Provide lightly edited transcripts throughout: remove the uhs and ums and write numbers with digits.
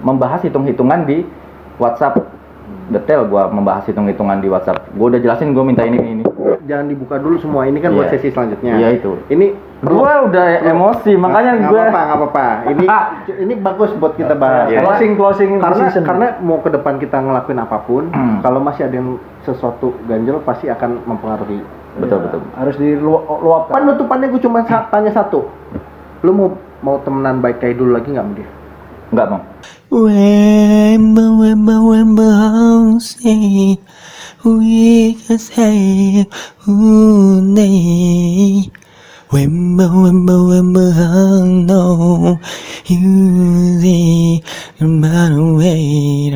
membahas hitung-hitungan di WhatsApp. Detail gue membahas hitung-hitungan di WhatsApp. Gue udah jelasin gue minta ini. Jangan dibuka dulu semua, ini kan buat sesi selanjutnya. Iya itu. Ini gue udah emosi, makanya gue. Nggak apa-apa. Ini bagus buat kita bahas. Closing karena mau ke depan kita ngelakuin apapun, kalau masih ada yang sesuatu ganjel pasti akan mempengaruhi. Betul. Harus diluapkan. Penutupannya gue cuma tanya satu. Lu mau temenan baik kayak dulu lagi nggak sama dia? Enggak mau. Wemba say we can say nay. Wemba no you see no way.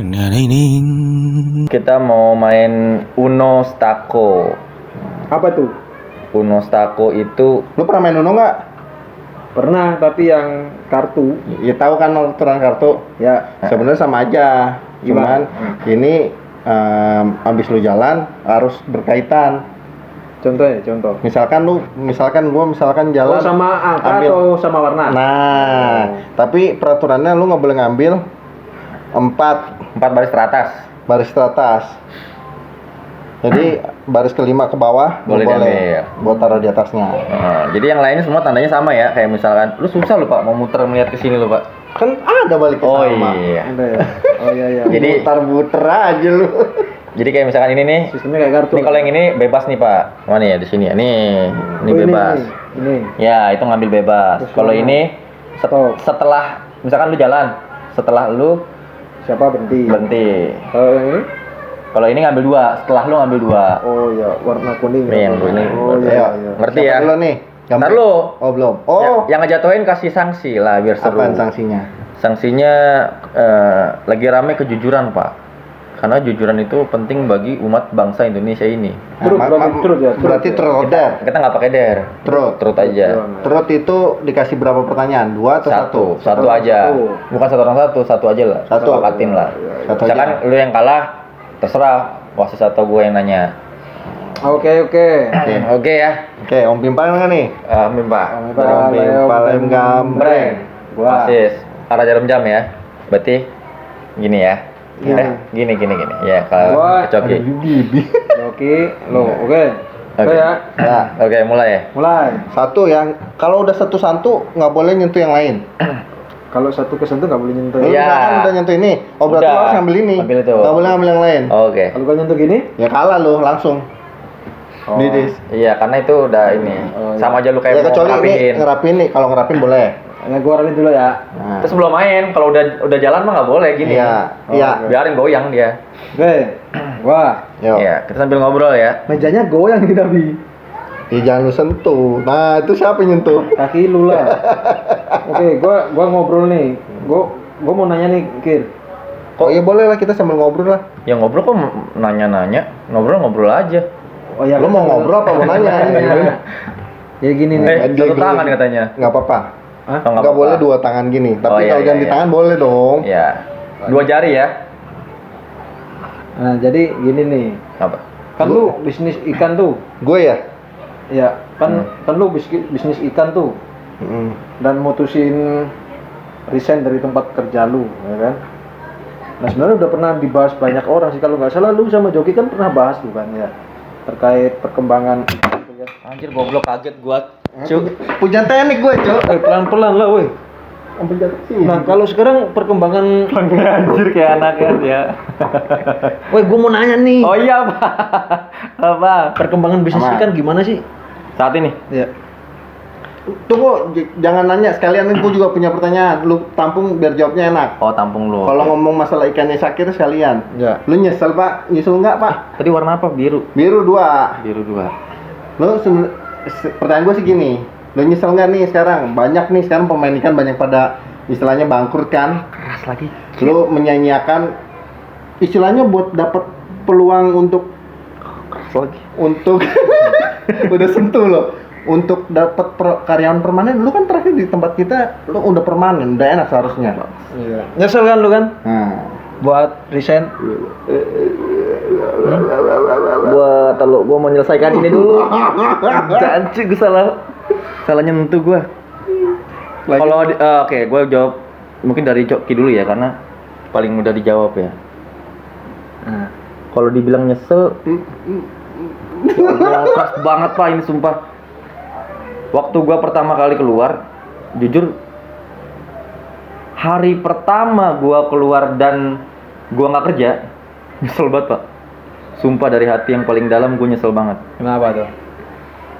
Kita mau main Uno Stako. Apa tuh? Uno Stako itu. Lu pernah main Uno nggak? Pernah, tapi yang kartu. Ya tahu kan aturan kartu. Ya, sebenarnya sama aja. Cuman ini habis lu jalan harus berkaitan. Contoh. Misalkan gua jalan sama angka ambil, atau sama warna. Nah, tapi peraturannya lu nggak boleh ngambil 4 baris teratas. Jadi baris kelima ke bawah boleh buat taruh di atasnya. Jadi yang lainnya semua tandanya sama ya. Kayak misalkan, lu susah lu Pak mau muter melihat ke sini lu Pak. Kan ada balik ke sama. Iya. Iya. Jadi muter aja lu. Jadi kayak misalkan ini nih. Sistemnya kayak kartu. Ini kalau yang ini bebas nih Pak. Mana ya di sini ya? Ini bebas. Ini. Ya itu ngambil bebas. Kalau ini setelah misalkan lu jalan, setelah lu siapa berhenti. Kalau ini ngambil 2, setelah lu ngambil 2. Oh iya, warna kuning. Nih yang kuning. Iya. Ngerti ya? Dulu nih. Ntar lu. Oh belum. Oh. Yang ngejatuhin kasih sanksi lah biar seru. Apaan sanksinya? Sanksinya lagi rame kejujuran Pak. Karena jujuran itu penting bagi umat bangsa Indonesia ini. Berarti terorder. Kita nggak pakai der. Trut aja. Trut itu dikasih berapa pertanyaan? 2 atau 1? Satu aja. Bukan satu orang satu aja lah. Sepakatin lah. Misalkan lu yang kalah, terserah wasit atau gue yang nanya. Oke ya. Oke, Om Pimpal nggak nih? Om Pimpal yang gambreng. Wasis. Arah jarum jam ya. Berarti gini ya. Gini. Ya kalau Coki. Oke, lo oke ya. Oke, mulai ya. Satu yang kalau udah satu nggak boleh nyentuh yang lain. Kalau satu kesentuh nggak boleh nyentuh. Iya. Kan udah nyentuh ini. Oh berarti lo harus ngambil ini. Nggak boleh ngambil yang lain. Oke. Kalau kau nyentuh gini? Ya kalah lo langsung. Didis. Iya, karena itu udah ini. Sama aja lu kayak mau ngerapiin nih. Kalau ngerapin boleh. Gua rapin dulu ya. Nah. Terus belum main. Kalau udah jalan mah nggak boleh gini. Iya. Biarin goyang dia. Oke. Wah. Iya, kita sambil ngobrol ya. Mejanya goyang nih tapi. Ya jangan lu sentuh. Nah, itu siapa yang nyentuh? Kaki lu lah. Oke, gua ngobrol nih. Gua mau nanya nih, Kir. Oh iya boleh lah kita sambil ngobrol lah. Ya ngobrol kok nanya-nanya. Ngobrol aja. Oh ya. Lu mau ngobrol apa mau nanya? Ya gini nih. Satu tangan katanya. Enggak apa-apa. Nggak boleh 2 tangan gini. Tapi kalau ganti tangan boleh dong. Iya. 2 jari ya. Nah, jadi gini nih. Apa? Kan lu bisnis ikan tuh. Gue ya? Iya, kan lu bisnis ikan tuh. Dan mutusin resign dari tempat kerja lu, ya kan? Nah, sebenarnya udah pernah dibahas banyak orang sih, kalau nggak salah lu sama Joki kan pernah bahas tuh kan ya, terkait perkembangan gitu ya. Anjir goblok kaget gua. Cuk. Punya teknik gue, Cuk. Pelan-pelan lah, woi. Nah, kalau sekarang perkembangan Anjir kayak anaknya ya. woi, gua mau nanya nih. Oh iya, Pak. Apa? Perkembangan bisnis ikan gimana sih? Saat ini? Ya. Tunggu, jangan nanya sekalian, gue juga punya pertanyaan. Lu tampung biar jawabnya enak. Oh, tampung lu. Kalau ngomong masalah ikannya Syakir sekalian. Ya. Lu nyesel, Pak? Nyesel nggak, Pak? Tadi warna apa? Biru. Biru 2. Biru 2. Lu pertanyaan gue sih gini. Lu nyesel nggak nih sekarang? Banyak nih sekarang pemain ikan banyak pada istilahnya bangkrut kan? Keras lagi. Lu menyanyiakan istilahnya buat dapat peluang untuk keras lagi. Untuk udah sentuh lo. Untuk dapat karyawan permanen, lu kan terakhir di tempat kita, lu udah permanen, udah enak seharusnya. Iya. Nyesel kan lu kan? Buat resign. Gua mau menyelesaikan ini dulu. Janji gua salah nyentuh gua. Kalau oke, gua jawab mungkin dari Coki dulu ya, karena paling mudah dijawab ya. Kalau dibilang nyesel, ya Allah, keras banget Pak ini sumpah. Waktu gua pertama kali keluar, jujur hari pertama gua keluar dan gua nggak kerja, nyesel banget Pak. Sumpah dari hati yang paling dalam gua nyesel banget. Kenapa tuh?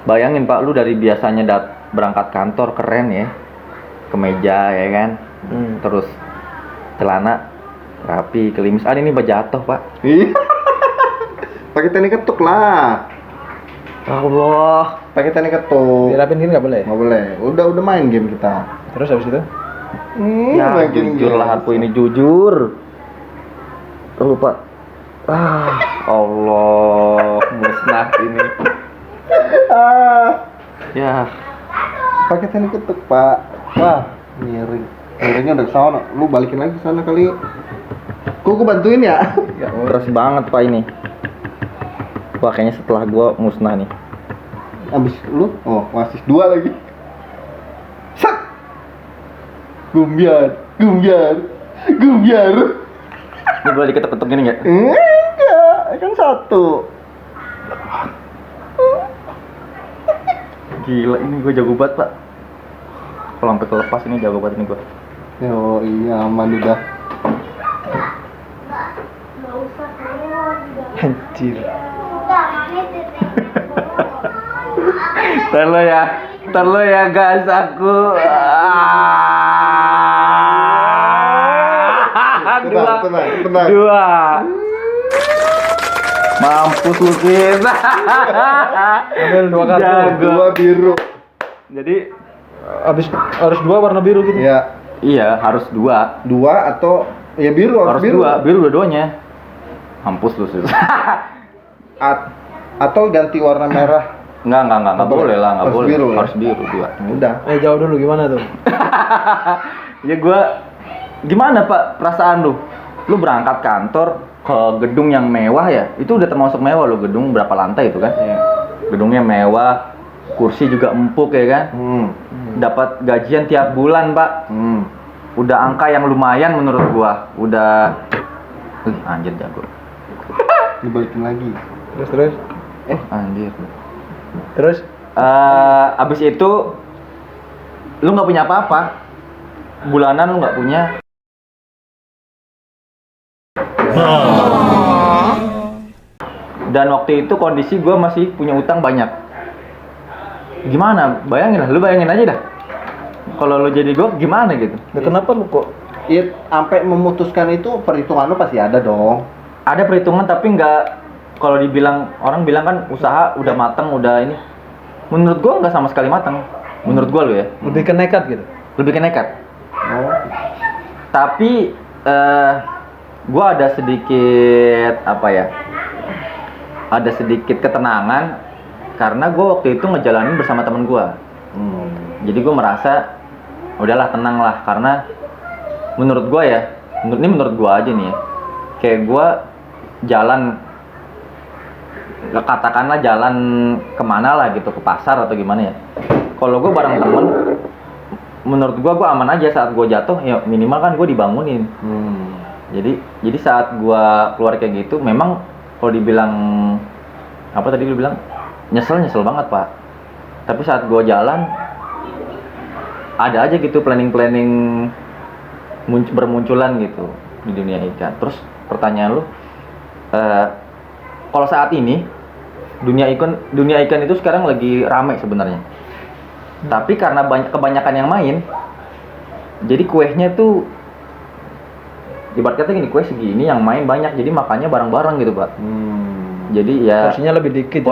Bayangin Pak, lu dari biasanya berangkat kantor keren ya, kemeja ya kan, terus celana rapi, kelimis. Ini baju jatuh Pak. Ih. Pakai teknik ketuk lah. Allah. Pakai teknik ketuk. Dirapin gini nggak boleh? Nggak boleh. Udah main game kita. Terus habis itu? Ya makin jujur game. lah aku ini jujur. Lupa. Allah, musnah ini. Ya. Pakai teknik ketuk Pak. Wah, miring. Miringnya udah kesana. Lu balikin lagi ke sana kali. Gua bantuin ya. Keras banget Pak ini. Wah kayaknya setelah gua musnah nih. Abis lu, masih 2 lagi. Sak. Gumbiar. Ini boleh diketuk-ketuk gini nggak? Enggak, kan 1. Gila ini gue jago banget Pak. Kalau sampai kelepas ini jago banget ini gue. Yo iya aman udah. Anjir. Ntar lo ya guys aku. Tenang. 2. Mampus lu Fir. Ambil 2 kartu. Jago. 2 biru. Jadi harus 2 warna biru gitu. Iya. iya harus 2. 2 atau ya biru Harus biru. 2, biru dua-duanya. Mampus lu Fir. Atau ganti warna merah. Enggak boleh lah, enggak Harus boleh. biru, ya? Harus biru 2. Udah. Jawab dulu gimana tuh? Ya gimana Pak perasaan lu? Lu berangkat kantor ke gedung yang mewah ya? Itu udah termasuk mewah lo, gedung berapa lantai itu kan? Iya. Gedungnya mewah, kursi juga empuk ya kan? Dapat gajian tiap bulan Pak. Udah angka yang lumayan menurut gua. Udah anjir jago. Dibalikin lagi. Terus? Anjir. Terus? Abis itu lu nggak punya apa-apa. Bulanan lu nggak punya. Dan waktu itu kondisi gue masih punya utang banyak. Gimana? Lu bayangin aja dah. Kalau lu jadi gue gimana gitu? Nah, kenapa lu kok? Iya, sampai memutuskan itu perhitungan lu pasti ada dong. Ada perhitungan tapi nggak. Kalau dibilang orang bilang kan usaha udah mateng udah ini. Menurut gue nggak sama sekali mateng. Menurut gue lu ya. Lebih ke nekat gitu. Lebih ke nekat. Tapi gue ada sedikit ada sedikit ketenangan karena gue waktu itu ngejalanin bersama temen gue. Jadi gue merasa udahlah tenang lah karena menurut gue ya, ini menurut gue aja nih ya, kayak gue jalan, katakanlah jalan kemana lah gitu, ke pasar atau gimana ya. Kalau gue bareng temen, menurut gue aman aja. Saat gue jatuh ya minimal kan gue dibangunin. Jadi saat gue keluar kayak gitu, memang kalau dibilang apa tadi lu bilang nyesel banget Pak. Tapi saat gue jalan ada aja gitu planning bermunculan gitu di dunia ikan. Terus pertanyaan lu, kalau saat ini dunia ikan itu sekarang lagi rame sebenarnya. Tapi karena kebanyakan yang main, jadi kuehnya tuh ibarat kata gini, kue segini yang main banyak, jadi makannya bareng-bareng gitu Pak. Jadi ya porsinya lebih dikit.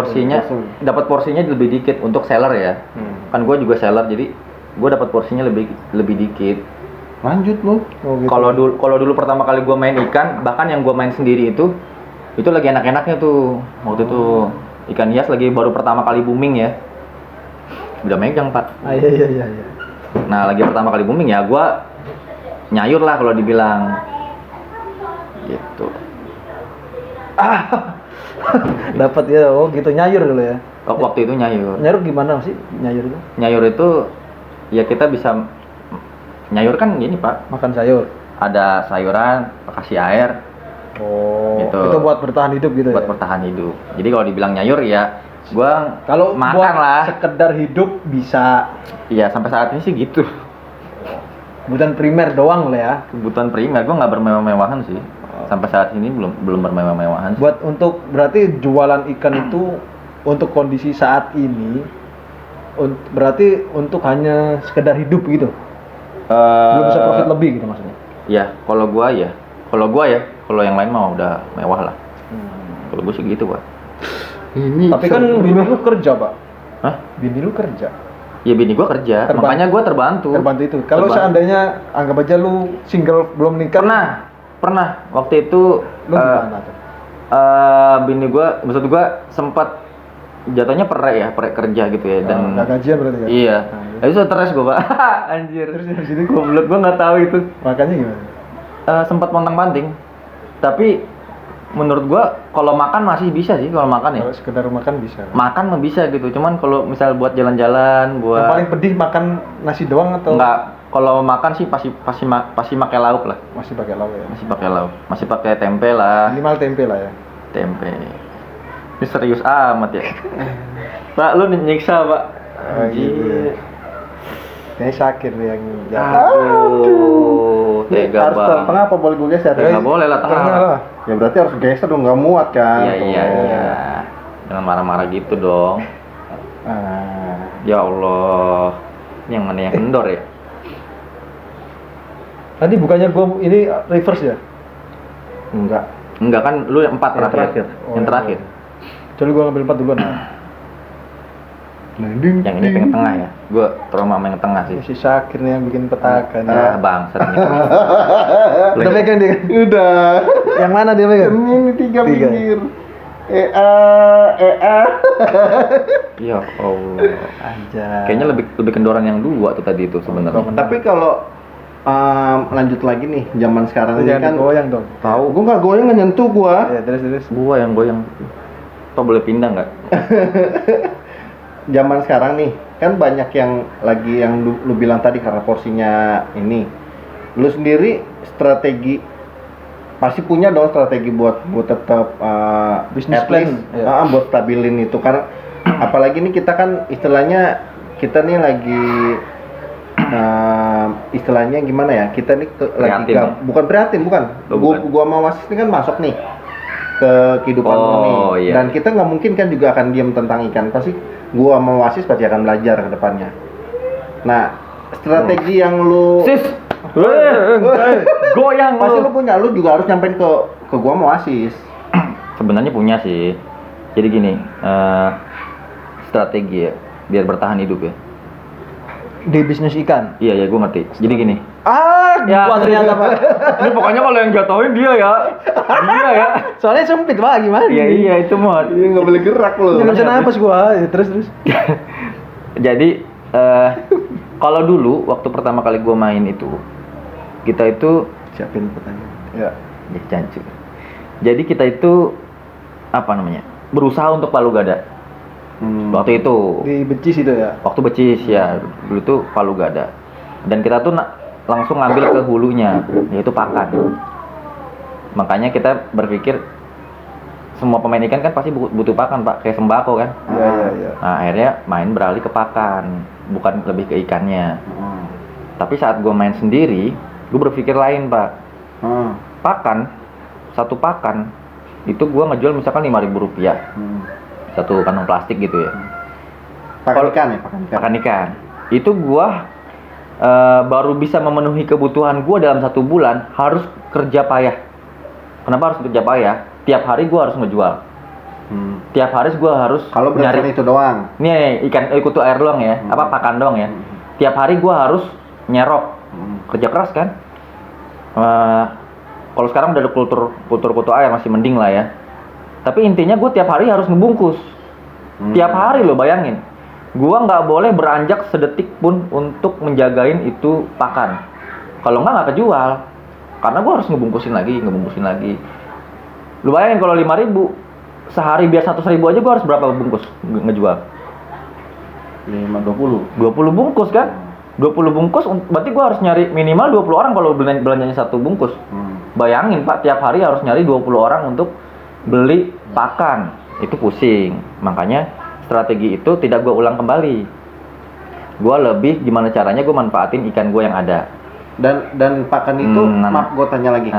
Dapat porsinya lebih dikit untuk seller ya. Kan gue juga seller, jadi gue dapat porsinya lebih dikit. Lanjut lu. Gitu. Kalau dulu pertama kali gue main ikan, bahkan yang gue main sendiri itu lagi enak-enaknya tuh. Waktu itu ikan hias lagi baru pertama kali booming ya. Udah megang Pak. Iya. Nah lagi pertama kali booming ya, gue nyayur lah kalau dibilang. Gitu. Dapat ya, gitu nyayur dulu ya. Waktu itu nyayur. Nyayur gimana sih nyayur itu? Nyayur itu ya kita bisa nyayur kan gini Pak. Makan sayur. ada sayuran, kasih air Oh, Gitu. itu buat bertahan hidup gitu buat ya. bertahan hidup. Jadi kalau dibilang nyayur ya gua Kalau makan buat lah. sekedar hidup bisa, Iya, sampai saat ini sih gitu. kebutuhan primer doang lah ya. Kebutuhan primer gua nggak bermewah-mewahan sih. Sampai saat ini belum bermewah-mewahan sih. Buat untuk berarti jualan ikan itu untuk kondisi saat ini berarti untuk hanya sekedar hidup gitu. Belum bisa profit lebih gitu maksudnya. Ya, kalau gua ya. Kalau yang lain mah udah mewah lah. Kalau gua sih gitu, Pak. Ini Tapi kan bini lu kerja, Pak. Hah? Bini lu kerja. Ya bini gua kerja, makanya gua terbantu. Terbantu itu. Kalau Terbantu. seandainya anggap aja lu single belum nikah. Pernah. Waktu itu Lu gimana tuh? bini gua, maksud gua sempat jatuhnya perek kerja gitu ya dan Nggak gajian berarti kan? iya. Nah, Itu stres gua, Pak. Anjir. Terus dari situ Goblok gua nggak tahu itu. makanya gimana? Sempat pontang-panting. Tapi menurut gua kalau makan masih bisa sih kalau makan ya. Kalau sekedar makan bisa. Makan mah bisa gitu. Cuman kalau misal buat jalan-jalan, Yang buat paling pedih makan nasi doang atau enggak, kalau makan sih pasti pakai lauk lah. masih pakai lauk ya? Masih pakai lauk. Masih pakai tempe lah. Minimal tempe lah ya. Tempe. Ini serius amat ya. Pak, lu nyiksa, Pak. Gitu. Kayaknya Syakir nih yang Aduh, tega harus banget. tengah apa boleh gue geser? Ya, nggak boleh lah, tengah lah. Ya berarti harus geser dong, nggak muat kan? Iya, Tuh. iya. Jangan marah-marah gitu dong. Ah. Ya Allah. Ini yang mana yang kendor ya? Tadi bukannya gua ini reverse ya? Enggak. Enggak kan, lu yang 4 Yang terakhir. Yang terakhir. Coba gua ngambil 4 duluan. Yang ini pengen tengah ya. Gua trauma sama yang tengah sih. Si Syakir nih yang bikin petakan ya. Bangsat nih. Udah pegang dia. Udah. Yang mana dia pegang? Ini tiga Tiga. pinggir. Ya Allah. Anjay. Kayaknya lebih kendoran yang 2 tuh tadi itu sebenarnya. Tapi kalau lanjut lagi nih, zaman sekarang ini Jangan kan goyang dong. tahu, gua nggak goyang, nggak nyentuh gua. Ya, terus. Gua yang goyang. Apa boleh pindah nggak? Zaman sekarang nih kan banyak yang lagi yang lu bilang tadi karena porsinya ini. Lu sendiri strategi pasti punya dong strategi buat tetap Business at plan, least, ya. buat stabilin itu karena apalagi nih kita kan istilahnya kita nih lagi istilahnya gimana ya, kita nih lagi Prihatin ya? bukan prihatin, bukan. Oh, bukan. Gua sama Wasis ini kan masuk nih ke kehidupan Oh, nih iya. dan kita nggak mungkin kan juga akan diam tentang ikan, pasti gua sama Wasis pasti akan belajar ke depannya. Nah, strategi yang lu Sis. Goyang pasti lu lu. punya, lu juga harus nyampein ke gua sama Wasis. Sebenarnya punya sih. Jadi gini, strategi ya biar bertahan hidup ya. Di bisnis ikan. Iya, ya gue ngerti. Jadi gini. Gua ternyata Pak. Ini pokoknya kalau yang jatuhin dia ya. Dia ya. Soalnya sempit Pak, gimana? Iya itu mah. Iya, nggak boleh gerak lu. Nggak bisa napas gua. Ya, terus. Jadi kalau dulu waktu pertama kali gue main itu, kita itu Siapin pertanyaan. Ya. ya jancu. Jadi kita itu apa namanya? Berusaha untuk palu gada. Waktu itu. Di becis itu ya. Waktu becis ya, dulu tuh palu gada. Dan kita tuh langsung ngambil ke hulunya, yaitu pakan. Makanya kita berpikir semua pemain ikan kan pasti butuh pakan, Pak, kayak sembako kan. Iya. Nah, akhirnya main beralih ke pakan, bukan lebih ke ikannya. Tapi saat gue main sendiri, gue berpikir lain, Pak. Pakan, satu pakan itu gue ngejual misalkan Rp5.000. Satu kantong plastik gitu ya. Pakan ikan ya, Pakan ikan. Itu gua baru bisa memenuhi kebutuhan gua dalam 1 bulan harus kerja payah. Kenapa harus kerja payah? Tiap hari gua harus ngejual. Tiap hari gua harus Kalau berdasarkan itu doang. Nih ikan kutu air doang ya, apa pakan doang ya. Tiap hari gua harus nyerok. Kerja keras kan. Kalau sekarang udah ada kultur kutu air masih mending lah ya. Tapi intinya gue tiap hari harus ngebungkus. Tiap hari lo bayangin. Gue nggak boleh beranjak sedetik pun untuk menjagain itu pakan. Kalau nggak kejual. Karena gue harus ngebungkusin lagi. Lo bayangin kalau 5.000 sehari biar 100.000 aja gue harus berapa bungkus ngejual? 20. 20 bungkus kan? 20 bungkus, berarti gua harus nyari minimal 20 orang kalau belanjanya satu bungkus. Bayangin Pak, tiap hari harus nyari 20 orang untuk beli pakan. Itu pusing. Makanya strategi itu tidak gua ulang kembali. Gua lebih gimana caranya gua manfaatin ikan gua yang ada. Dan pakan itu, maaf gue tanya lagi.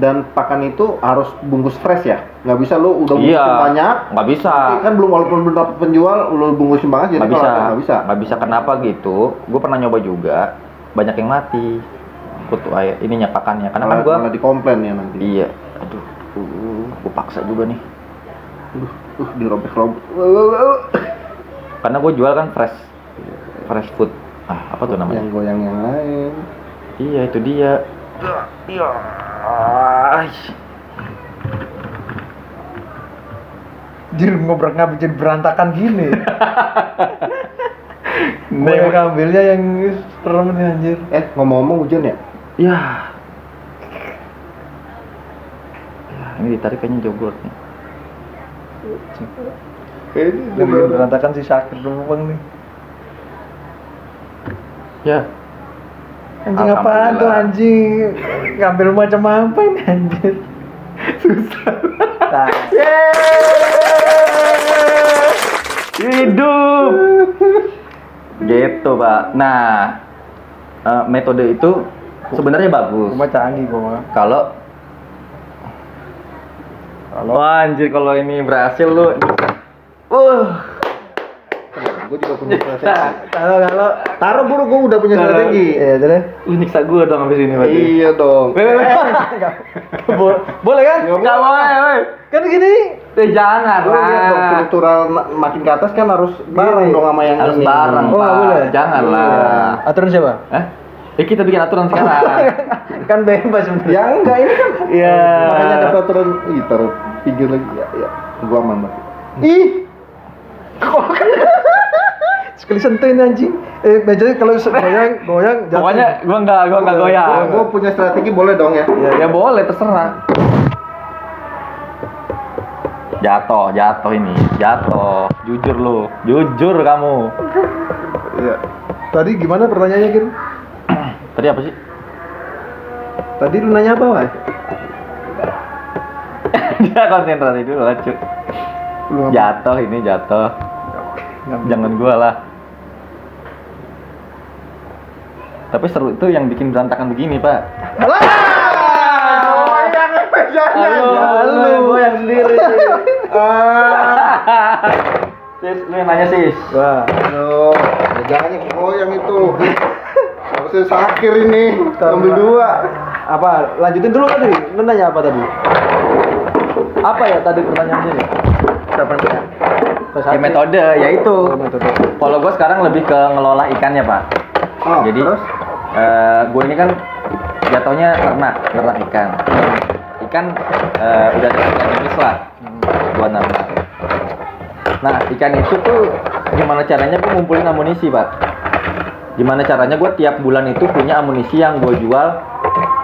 Dan pakan itu harus bungkus fresh ya? Nggak bisa lu udah bungkusin banyak? Nggak bisa. Nanti kan belum, walaupun belum dapet penjual, lu bungkusin banget, jadi Nggak bisa. nggak bisa. Nggak bisa, kenapa gitu? Gue pernah nyoba juga, banyak yang mati. Kutu air, ininya pakannya. Karena kan gue malah dikomplain ya nanti. Iya. Aduh, gue paksa juga nih. Dirobek-robek. Karena gue jual kan fresh food. Apa tuh namanya? Yang goyang yang lain. Iya, itu dia. Iya. Jir, ngobrak-ngabrik jadi berantakan gini. Gue yang ngambilnya yang serem nih anjir. Ngomong-ngomong hujan ya? Ya, ini ditarik kayaknya jogor nih. Yang bikin berantakan si Syakir doang nih. Ya. Anjing apaan tuh anjing? Ngambil macam apa ini anjir? Susah. Nah. Hidup. Gitu, Pak. Nah, metode itu sebenarnya bagus. Gua canggih gua mah. Kalau wah, anjir, kalau ini berhasil lu. Gue juga punya strategi. Kalau Taruh buru, gue udah punya strategi. iya terus. Lu nyiksa gua dong habis ini berarti. Iya dong. Boleh kan? Enggak boleh, Kan gini. Jangan Lu lihat dong, lah. struktural makin ke atas kan harus bareng dong sama yang Harus ini. bareng, Oh, Pak. nggak boleh? Jangan lah. Aturan siapa? Kita bikin aturan sekarang. Kan bebas sebenarnya. Ya enggak, ini kan. Iya. Makanya ada peraturan. Taruh pinggir lagi. Ya. Gua aman banget. Sekali sentuhin anjing. Mejanya kalau goyang jatuh. Pokoknya gua enggak goyang. Gue punya strategi, boleh dong ya? Ya boleh, terserah. Jatuh ini. Jatuh. Jujur kamu. Iya. Tadi gimana pertanyaannya, Gir? Tadi apa sih? Tadi lu nanya apa, Wak? Dia konsentrasi dulu lah, Cuk. Jatuh. Jangan gua lah. Tapi seru itu yang bikin berantakan begini, Pak. Lu yang sendiri. Sis, lu yang nanya, Sis. Wah. Aduh, jangan yang goyang itu. Harusnya Syakir ini. Ambil dua. Apa? Lanjutin dulu tadi. Lu nanya apa tadi? Apa ya tadi pertanyaannya ya? Ya, metode, yaitu. Kalau gue sekarang lebih ke ngelola ikannya, Pak. Jadi, terus? Gue ini kan jatuhnya ternak ikan. Ikan udah ada sekian jenis lah. Buat nama. Nah, ikan itu tuh gimana caranya gue ngumpulin amunisi, Pak? Gimana caranya gue tiap bulan itu punya amunisi yang gue jual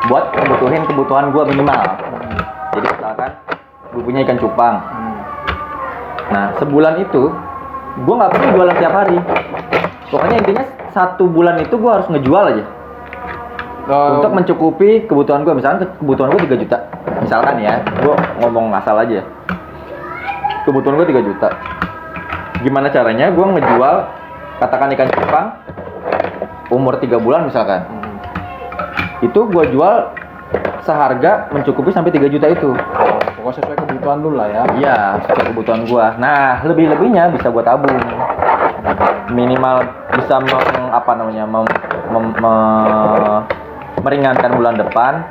buat kebutuhan gue minimal. Jadi misalkan gue punya ikan cupang. Nah, sebulan itu gue nggak perlu jualan tiap hari. Pokoknya intinya satu bulan itu gue harus ngejual aja. Untuk mencukupi kebutuhan gue. Misalkan kebutuhan gue 3 juta. Misalkan ya, gue ngomong asal aja. Kebutuhan gue 3 juta. Gimana caranya gue ngejual, katakan ikan cupang umur 3 bulan misalkan. Itu gue jual seharga mencukupi sampai 3 juta itu. Pokoknya sesuai kebutuhan lu lah ya. Iya, sesuai kebutuhan gua. Nah, lebih-lebihnya bisa gua tabung. Minimal bisa meringankan bulan depan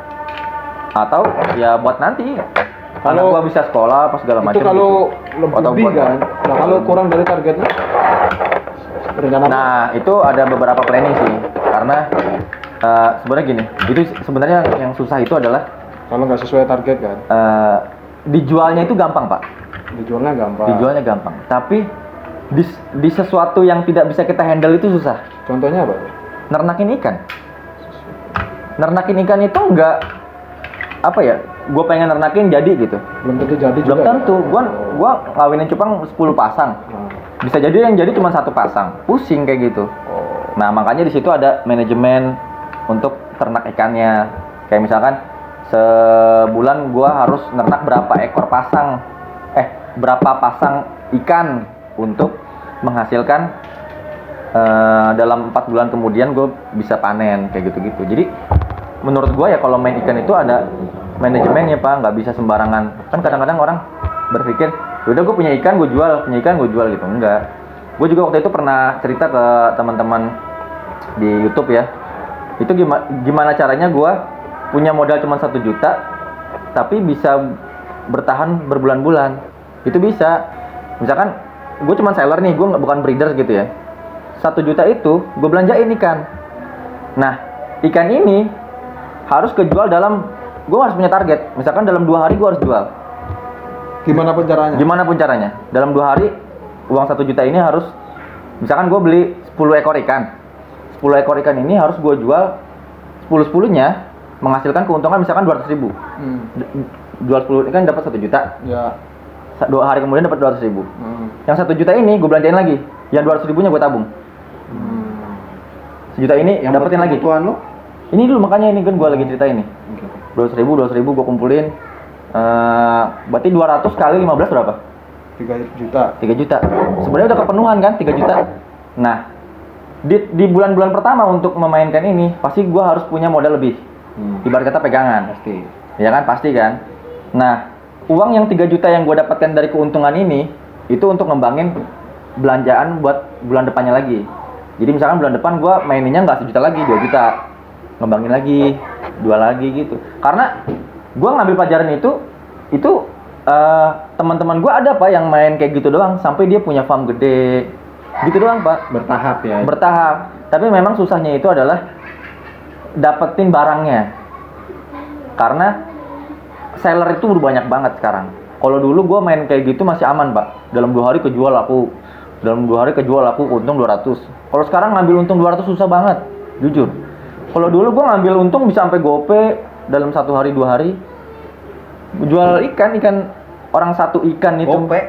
atau ya buat nanti. Kalau gua bisa sekolah apa segala macam. Itu kalau gitu. lebih kan. Nah, kalau kurang dari target lu rencana apa? Nah, itu ada beberapa planning sih. Karena sebenarnya gini, itu sebenarnya yang susah itu adalah kalau nggak sesuai target kan. Dijualnya itu gampang, Pak. Dijualnya gampang. Tapi di sesuatu yang tidak bisa kita handle itu susah. Contohnya apa? Nernakin ikan. Nernakin ikan itu enggak apa ya? Gue pengen nernakin jadi gitu. Belum tentu jadi Belum juga. tentu. Gua ngawinin cupang 10 pasang. Bisa jadi yang jadi cuma 1 pasang. Pusing kayak gitu. Nah makanya di situ ada manajemen untuk ternak ikannya. Kayak misalkan sebulan gua harus nernak berapa ekor pasang, berapa pasang ikan untuk menghasilkan dalam 4 bulan kemudian gue bisa panen kayak gitu-gitu. Jadi menurut gue ya kalau main ikan itu ada manajemennya Pak, nggak bisa sembarangan. Kan kadang-kadang orang berpikir, udah gue punya ikan gue jual gitu. Enggak. Gue juga waktu itu pernah cerita ke teman-teman di YouTube ya. Itu gimana caranya gue punya modal cuma 1 juta tapi bisa bertahan berbulan-bulan. Itu bisa. Misalkan gue cuma seller nih, gue bukan breeder gitu ya. 1 juta itu gue belanjain ikan. Nah, ikan ini harus kejual gue harus punya target. Misalkan dalam 2 hari gue harus jual. Gimana pun caranya? Dalam 2 hari uang 1 juta ini harus, misalkan gue beli 10 ekor ikan. 10 ekor ikan ini harus gue jual 10-10-nya menghasilkan keuntungan misalkan 200.000. Jual 10 ikan dapat 1 juta. Ya. 2 hari kemudian dapat 200.000. Yang 1 juta ini gue belanjain lagi. Yang 200.000-nya gue tabung. 1 juta ini yang dapetin lagi. Kebutuhan lo? Ini dulu makanya ini kan gue lagi cerita ini. 200.000 gue kumpulin. Berarti 200 kali 15 berapa? 3 juta. 3 juta. Sebenarnya udah kepenuhan kan 3 juta. Nah, di bulan-bulan pertama untuk memainkan ini pasti gue harus punya modal lebih. Ibarat kata pegangan. Pasti. Ya kan, pasti kan. Nah, uang yang 3 juta yang gue dapatkan dari keuntungan ini itu untuk ngembangin belanjaan buat bulan depannya lagi. Jadi misalkan bulan depan gue maininnya nggak 1 juta lagi, 2 juta, ngembangin lagi, 2 lagi gitu. Karena gue ngambil pelajaran itu teman-teman gue ada Pak yang main kayak gitu doang sampai dia punya farm gede, gitu doang Pak. Bertahap ya. Bertahap. Tapi memang susahnya itu adalah dapetin barangnya. Karena seller itu udah banyak banget sekarang. Kalau dulu gue main kayak gitu masih aman Pak. Dalam 2 hari kejual laku. Untung 200. Kalau sekarang ngambil untung 200 susah banget, jujur. Kalau dulu gue ngambil untung bisa sampai gope dalam 1 hari 2 hari. Jual ikan orang satu ikan itu. Gope.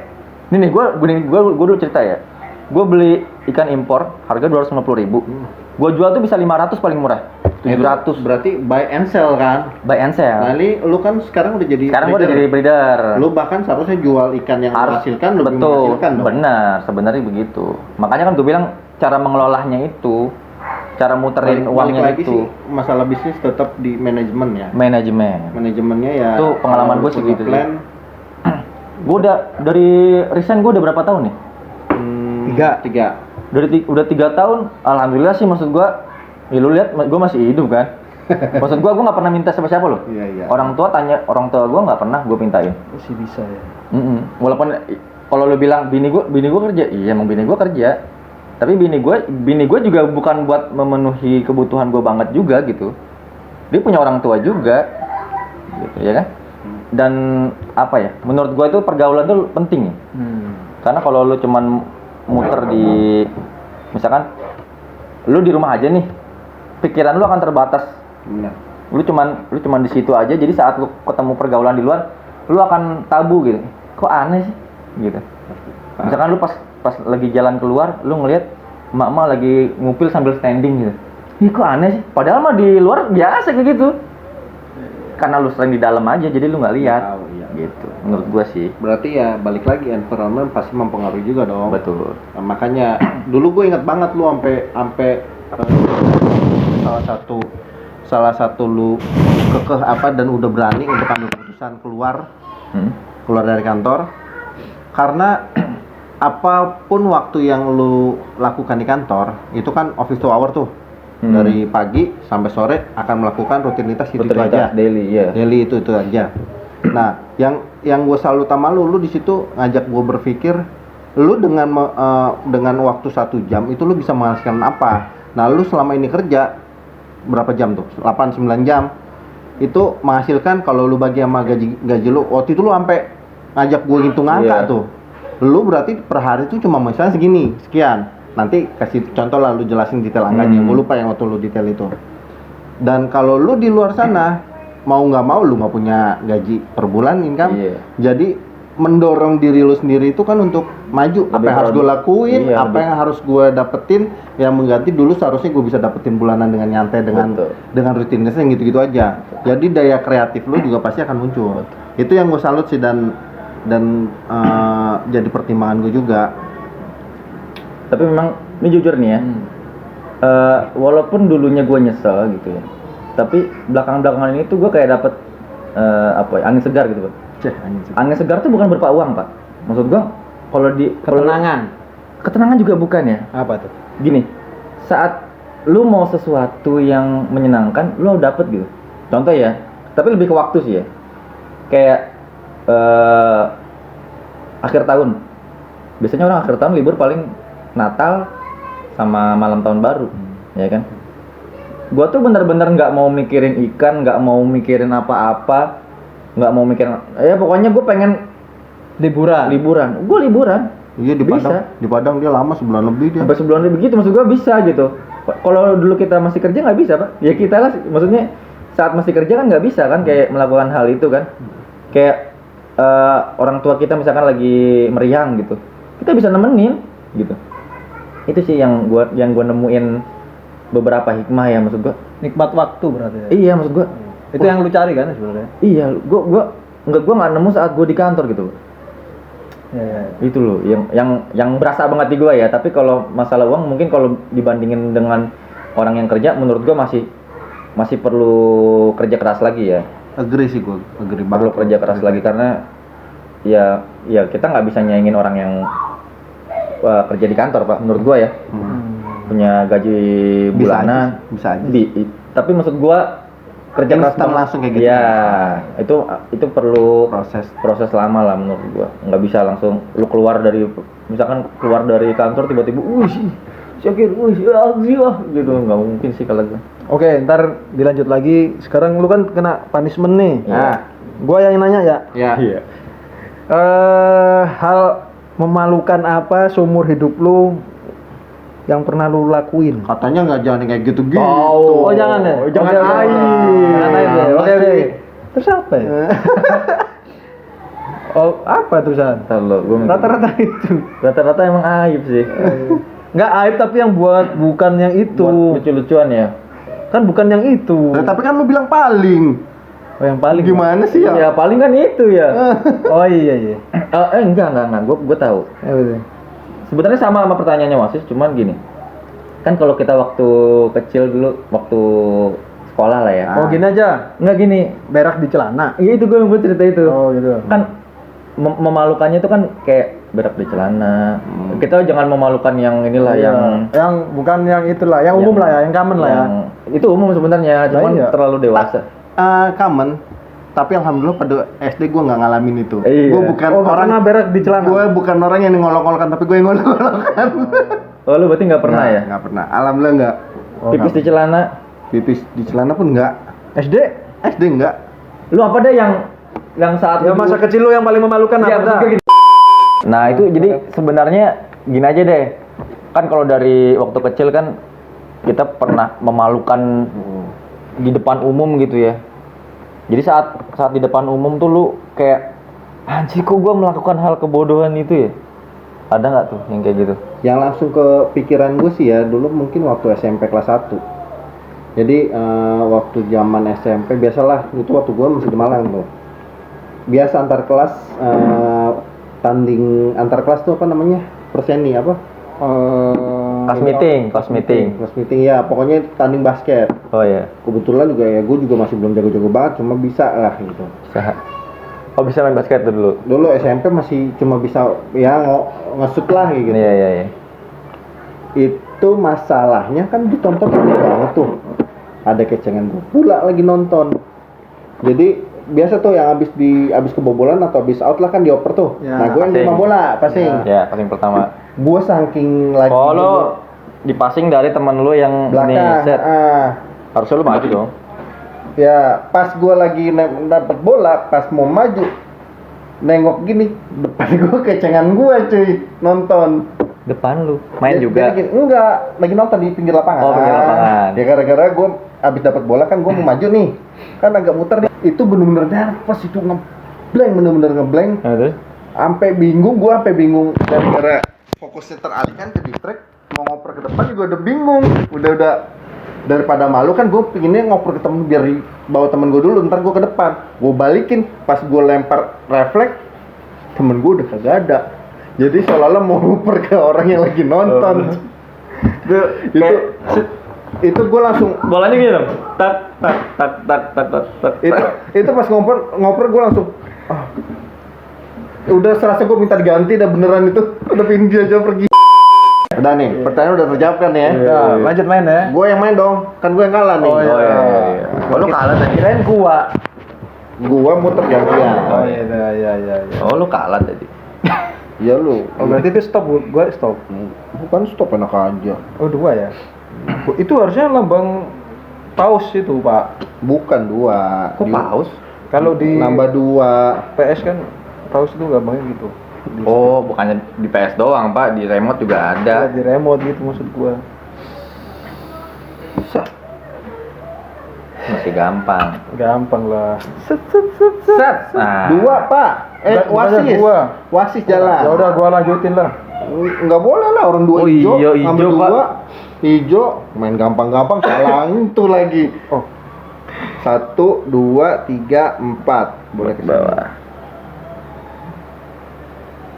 Nih gue dulu cerita ya. Gue beli ikan impor harga 250.000. Gue jual tuh bisa 500 paling murah. 700. Berarti buy and sell kan? Buy and sell. Nah, ini lu kan sekarang udah jadi Sekarang gue udah jadi breeder. Lu bahkan seharusnya jual ikan yang menghasilkan lebih menghasilkan dong. Benar, sebenarnya begitu. Makanya kan gue bilang cara mengelolanya itu, cara muterin uangnya lagi itu. Sih, masalah bisnis tetap di manajemen ya. Manajemennya ya. itu pengalaman gue segitu. Plan. Gue udah dari resign gue udah berapa tahun nih? 3. Udah 3 tahun. Alhamdulillah sih, maksud gue. Ya lu lihat gue masih hidup kan. Maksud gue nggak pernah minta siapa loh. Iya. Orang tua gue nggak pernah gue mintain. Masih bisa ya. Walaupun kalau lu bilang bini gue kerja, iya emang bini gue kerja. Tapi bini gue juga bukan buat memenuhi kebutuhan gue banget juga gitu. Dia punya orang tua juga, gitu ya kan. Dan apa ya? Menurut gue itu pergaulan tuh penting ya. Karena kalau lu cuman muter di, misalkan lu di rumah aja nih, pikiran lu akan terbatas. Benar. Lu cuman di situ aja. Jadi saat lu ketemu pergaulan di luar, lu akan tabu gitu. Kok aneh sih? Gitu. Misalkan lu pas lagi jalan keluar, lu ngelihat emak-emak lagi ngupil sambil standing gitu. Ih, kok aneh sih? Padahal mah di luar biasa kayak gitu. Karena lu sering di dalam aja, jadi lu nggak lihat. Iya. Gitu. Menurut gua sih. Berarti ya balik lagi environment pasti mempengaruhi juga dong. Betul. Nah, makanya dulu gue ingat banget lu sampai salah satu lu kekeh dan udah berani untuk ambil keputusan keluar dari kantor karena apapun waktu yang lu lakukan di kantor itu kan office to hour tuh. Dari pagi sampai sore akan melakukan rutinitas itu aja. Daily itu aja. Nah, yang gue salut sama lu di situ ngajak gue berpikir, lu dengan waktu 1 jam itu lu bisa menghasilkan apa? Nah, lu selama ini kerja berapa jam tuh? 8-9 jam. Itu menghasilkan kalau lu bagi sama gaji lu, waktu itu lu sampai ngajak gue hitung angka tuh. Lu berarti per hari itu cuma misalnya segini, sekian. Nanti kasih contoh lah, lu jelasin detail angkanya. Gue lupa yang waktu lu detail itu. Dan kalau lu di luar sana mau nggak mau lu nggak punya gaji per bulan income. Jadi mendorong diri lu sendiri itu kan untuk maju. Apa yang harus gue lakuin, Iya, apa yang harus gue dapetin, yang mengganti dulu seharusnya gue bisa dapetin bulanan dengan nyantai, dengan rutinitas yang gitu-gitu aja. Jadi daya kreatif lu juga pasti akan muncul. Itu yang gue salut sih, dan jadi pertimbangan gue juga. Tapi memang ini jujur nih ya, walaupun dulunya gue nyesel gitu ya, tapi belakangan ini tuh gue kayak dapet angin segar gitu Pak. Angin segar tuh bukan berupa uang Pak. Maksud gue kalau di ketenangan juga bukan ya. Apa tuh? Gini, saat lu mau sesuatu yang menyenangkan, lu dapet gitu. Contoh ya, tapi lebih ke waktu sih ya. Kayak akhir tahun. Biasanya orang akhir tahun libur paling Natal sama malam tahun baru, ya kan? Gua tuh bener-bener nggak mau mikirin ikan, nggak mau mikirin apa-apa, nggak mau mikirin. Ya pokoknya gue pengen liburan. Gue liburan. Iya, di Padang dia lama sebulan lebih dia. Sampai sebulan lebih gitu, maksud gue bisa gitu. Kalau dulu kita masih kerja nggak bisa Pak. Ya kita lah, maksudnya saat masih kerja kan nggak bisa kan kayak melakukan hal itu kan. Kayak orang tua kita misalkan lagi meriang gitu, kita bisa nemenin gitu. Itu sih yang gua nemuin beberapa hikmah ya, maksud gua. Nikmat waktu berarti ya? Iya, maksud gua. Itu yang lu cari kan sebenarnya? Iya, gua nggak nemu saat gua di kantor gitu. Ya. Itu loh yang berasa banget di gua ya. Tapi kalau masalah uang mungkin kalau dibandingin dengan orang yang kerja, menurut gua masih perlu kerja keras lagi ya. Agree sih gue, agree banget. Perlu kerja keras lagi karena ya kita nggak bisa nyaingin orang yang kerja di kantor Pak, menurut gua ya. Punya gaji bulanan bisa aja. Tapi maksud gua kerja keras langsung kayak gitu. Ya, itu perlu proses lama lah menurut gua. Nggak bisa langsung lu keluar dari kantor tiba-tiba Syakir, gitu, nggak mungkin sih kalau gua. Oke, ntar dilanjut lagi. Sekarang lu kan kena punishment nih. Iya. Nah, gua yang nanya ya. Ya. Hal memalukan apa seumur hidup lu yang pernah lu lakuin? Katanya nggak jangan kayak gitu-gitu. Oh, jangan ya? Jangan Oke, aib. Jangan aib ya? Oke. Terus apa ya? Oh, apa terusan? Rata-rata itu. Rata-rata emang aib sih. Nggak aib tapi yang bukan yang itu. Buat lucu-lucuan ya. Kan bukan yang itu. Nah, tapi kan lu bilang paling. Oh, yang paling Gimana sih ya? Ya paling kan itu ya. Oh iya. Enggak. Gue tahu. Betul. Sebenarnya sama pertanyaannya Wasis, cuman gini. Kan kalau kita waktu kecil dulu, waktu sekolah lah ya. Oh, gini aja. Enggak gini. Berak di celana. Iya itu gue cerita itu. Oh, gitu. Kan memalukannya itu kan kayak berak di celana. Kita jangan memalukan yang inilah yang bukan yang itulah, yang umum lah ya, yang common lah ya. Itu umum sebenarnya, cuman iya. terlalu dewasa. Common. Tapi alhamdulillah pada SD gue nggak ngalamin itu. Iya. Gue bukan orang pernah berak di celana. Gue bukan orang yang ngolok-ngolokan, tapi gue yang ngolok-ngolokan. Oh lu berarti nggak pernah ya? Nggak pernah. Alhamdulillah nggak. Pipis di celana? Pipis di celana pun nggak. SD nggak. Lu apa deh yang saat Ya masa kecil lu yang paling memalukan Iya, apa dah? Nah itu jadi sebenarnya gini aja deh. Kan kalau dari waktu kecil kan kita pernah memalukan di depan umum gitu ya. Jadi saat di depan umum tuh lu kayak anjir kok gua melakukan hal kebodohan itu ya. Ada nggak tuh yang kayak gitu? Yang langsung ke pikiran gue sih ya dulu mungkin waktu SMP kelas 1. Jadi waktu zaman SMP biasalah itu waktu gue masih di Malang tuh. Biasa antar kelas tanding antar kelas tuh apa namanya? Perseni apa? Kelas meeting Ya, pokoknya tanding basket. Oh ya. Kebetulan juga ya gue juga masih belum jago-jago banget, cuma bisa lah gitu. Bisa main basket tuh dulu. Dulu SMP masih cuma bisa ya ngesut lah kayak gitu. Iya. Itu masalahnya kan ditonton banget tuh. Ada kecengan gue pula lagi nonton. Jadi biasa tuh yang abis kebobolan atau abis out lah kan dioper tuh. Ya, Nah gue yang terima bola passing. Ya, passing pertama. Gue saking lagi. Oh lo dipassing dari teman lu yang belakang. set. Harusnya lu maju dong. Ya pas gue lagi dapat bola, pas mau maju nengok gini depan gue kecengan gue cuy nonton. Depan lu main juga. Jadi, enggak, lagi nonton di pinggir lapangan. Oh, pinggir lapangan. Ya gara-gara gue abis dapat bola kan gue mau maju nih. Kan agak muter nih. Itu bener-bener nervous itu ngeblank, bener-bener ngeblank. Nah, terus? Sampai bingung, gua sampai bingung gara-gara fokusnya teralihkan ke distrik, mau ngoper ke depan juga udah bingung. Udah daripada malu kan gue pinginnya ngoper ke temen biar bawa temen gue dulu, ntar gue ke depan. Gue balikin, pas gue lempar refleks, temen gue udah kagak ada. Jadi seolah-olah mau ngoper ke orang yang lagi nonton. Itu gue langsung Bolanya gitu dong. Tak tak tak tak tak tak tak. itu pas ngoper gue langsung udah serasa gue minta diganti dah beneran itu. Udah pingin dia aja pergi. Udah nih, pertanyaan udah terjawab kan ya? Nah, lanjut main ya. Gue yang main dong, kan gue yang kalah nih. Oh iya. Oh, lu kalah tadi. Kirain gua. Gue muter gantian. Oh iya. Oh, lu kalah tadi. Iya lu. Oh berarti itu stop, gua stop. Bukan stop, enak aja. Oh 2 ya. Itu harusnya lambang paus itu, Pak. Bukan 2. Kok paus? Kalau di Nambah 2. PS kan paus itu lambangnya gitu. Oh, bukannya di PS doang, Pak. Di remote juga ada. Di remote gitu maksud gua. Masih gampang. Gampang lah. Set. Nah. 2 Pak. Bukannya Wasis. dua. Wasis jalan. Ya udah gua lanjutin lah. Nggak boleh lah orang 2 Oh hijau. iya, ngambil hijau, Pak. 2. Hijau main gampang-gampang salah itu lagi. Oh, 1 2 3 4. Boleh ke bawah.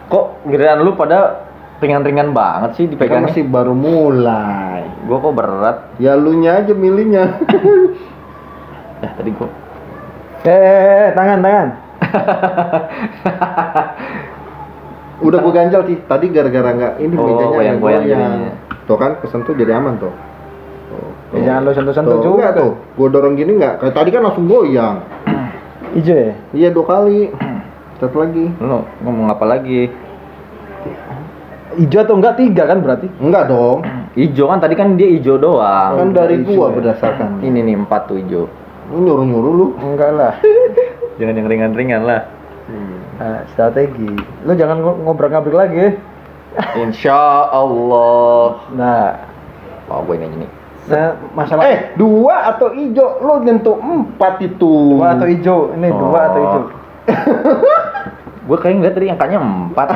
Kok giliran lu pada ringan-ringan banget sih Kan dipegangnya? masih baru mulai. Gua kok berat. Ya lu nya aja milihnya. Ya, tadi gua. tangan. Udah gue ganjal sih. Tadi gara-gara nggak ini Oh, mejanya goyang-goyang goyang. jadinya. Tuh kan kesentuh jadi aman tuh. Ya, jangan lo sentuh-sentuh Tuh, juga enggak tuh. Gue dorong gini nggak? Kayak tadi kan langsung goyang. Ijo ya? Iya 2 kali. Satu lagi. Lu ngomong apa lagi? Ijo atau enggak 3 kan berarti? Enggak dong. Ijo kan tadi kan dia ijo doang. Kan dari hijau gua ya. berdasarkan. Ini nih 4 tuh ijo. Lu nyuruh-nyuruh lu. Enggak lah. Jangan yang ringan-ringan lah. Nah, strategi. Lo jangan ngobrak-ngabrik lagi ya. Insya Allah. Nah, Oh, gue ini. masalah 2 atau hijau? Lu nyentuh 4 itu. 2 atau ijo. Ini 2 atau ijo. Gue kayak ngeliat tadi angkanya 4.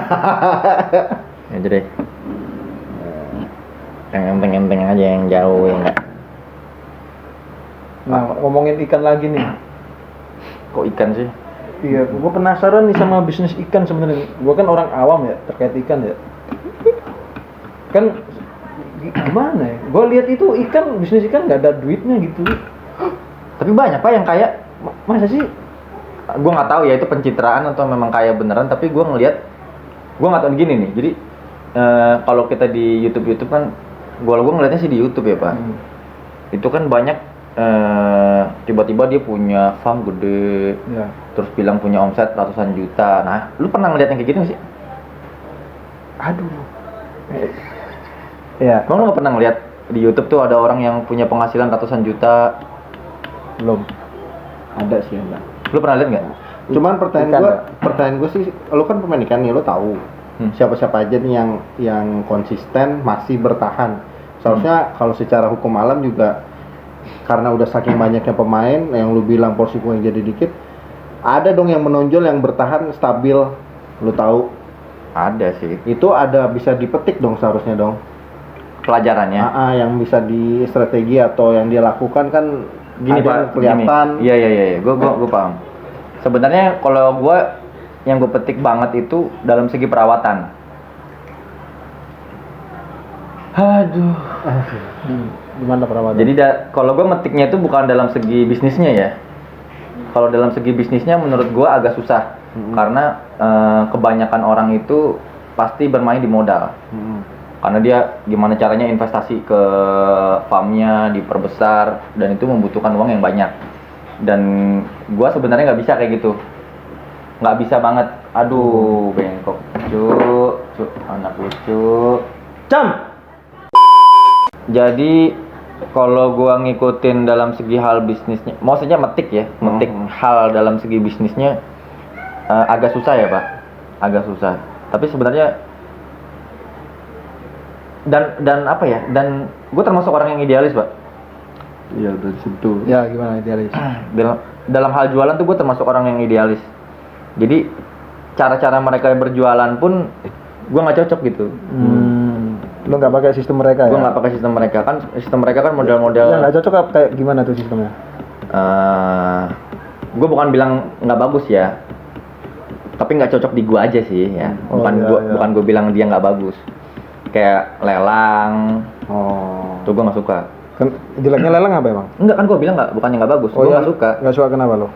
Ya udah deh. Yang enteng-enteng aja yang jauh ya enggak. Nah, ngomongin ikan lagi nih. Kok ikan sih? Iya, gue penasaran nih sama bisnis ikan sebenarnya. Gue kan orang awam ya terkait ikan ya. Kan gimana ya? Gue lihat itu ikan, bisnis ikan nggak ada duitnya gitu. Tapi banyak Pak yang kaya. Masa sih? Gue nggak tahu ya itu pencitraan atau memang kaya beneran. Tapi gue nggak tahu gini nih. Jadi kalau kita di YouTube kan, gue ngeliatnya sih di YouTube ya Pak. Itu kan banyak tiba-tiba dia punya farm gede, Ya. terus bilang punya omset ratusan juta. Nah, lu pernah ngeliat yang kayak gitu nggak sih? Aduh. Ya, Emang lu nggak pernah ngeliat di YouTube tuh ada orang yang punya penghasilan ratusan juta? belum. Ada sih enggak. Lu pernah lihat nggak? Cuman Ikan pertanyaan gue sih, lu kan pemain ikan nih, lu tahu siapa-siapa aja nih yang konsisten masih bertahan. Seharusnya kalau secara hukum alam juga, karena udah saking banyaknya pemain yang lu bilang porsi yang jadi dikit, ada dong yang menonjol yang bertahan stabil. Lu tahu? Ada sih. Itu ada bisa dipetik dong seharusnya dong. Pelajarannya. Yang bisa di strategi atau yang dia lakukan kan Gini ada yang Pak, kelihatan. gini. Iya. Gue paham. Sebenarnya kalau gue yang gue petik banget itu dalam segi perawatan. Aduh. Gimana perawatan? Jadi kalau gue metiknya itu bukan dalam segi bisnisnya ya. Kalau dalam segi bisnisnya menurut gue agak susah. Karena kebanyakan orang itu pasti bermain di modal. Karena dia gimana caranya investasi ke farmnya diperbesar dan itu membutuhkan uang yang banyak. Dan gue sebenarnya nggak bisa kayak gitu. Nggak bisa banget. Aduh, bengkok. Cuk, anak lucu. Cam. Jadi kalau gua ngikutin dalam segi hal bisnisnya, maksudnya metik hal dalam segi bisnisnya agak susah ya Pak, agak susah. Tapi sebenarnya dan apa ya? Dan gue termasuk orang yang idealis Pak. Iya dari situ. Ya gimana idealis? Dalam hal jualan tuh gue termasuk orang yang idealis. Jadi cara-cara mereka berjualan pun gue nggak cocok gitu. Lo nggak pakai sistem mereka Gue ya? nggak pakai sistem mereka kan. Sistem mereka kan model-model. Yang nggak cocok apa kayak gimana tuh sistemnya? Gue bukan bilang nggak bagus ya, tapi nggak cocok di gue aja sih ya. Oh, Bukan iya. bukan gue bilang dia nggak bagus. Kayak lelang, Oh. tuh gue nggak suka. Kan jeleknya lelang apa emang? Enggak kan gue bilang nggak, bukannya nggak bagus. Gue nggak suka. Nggak suka kenapa lo?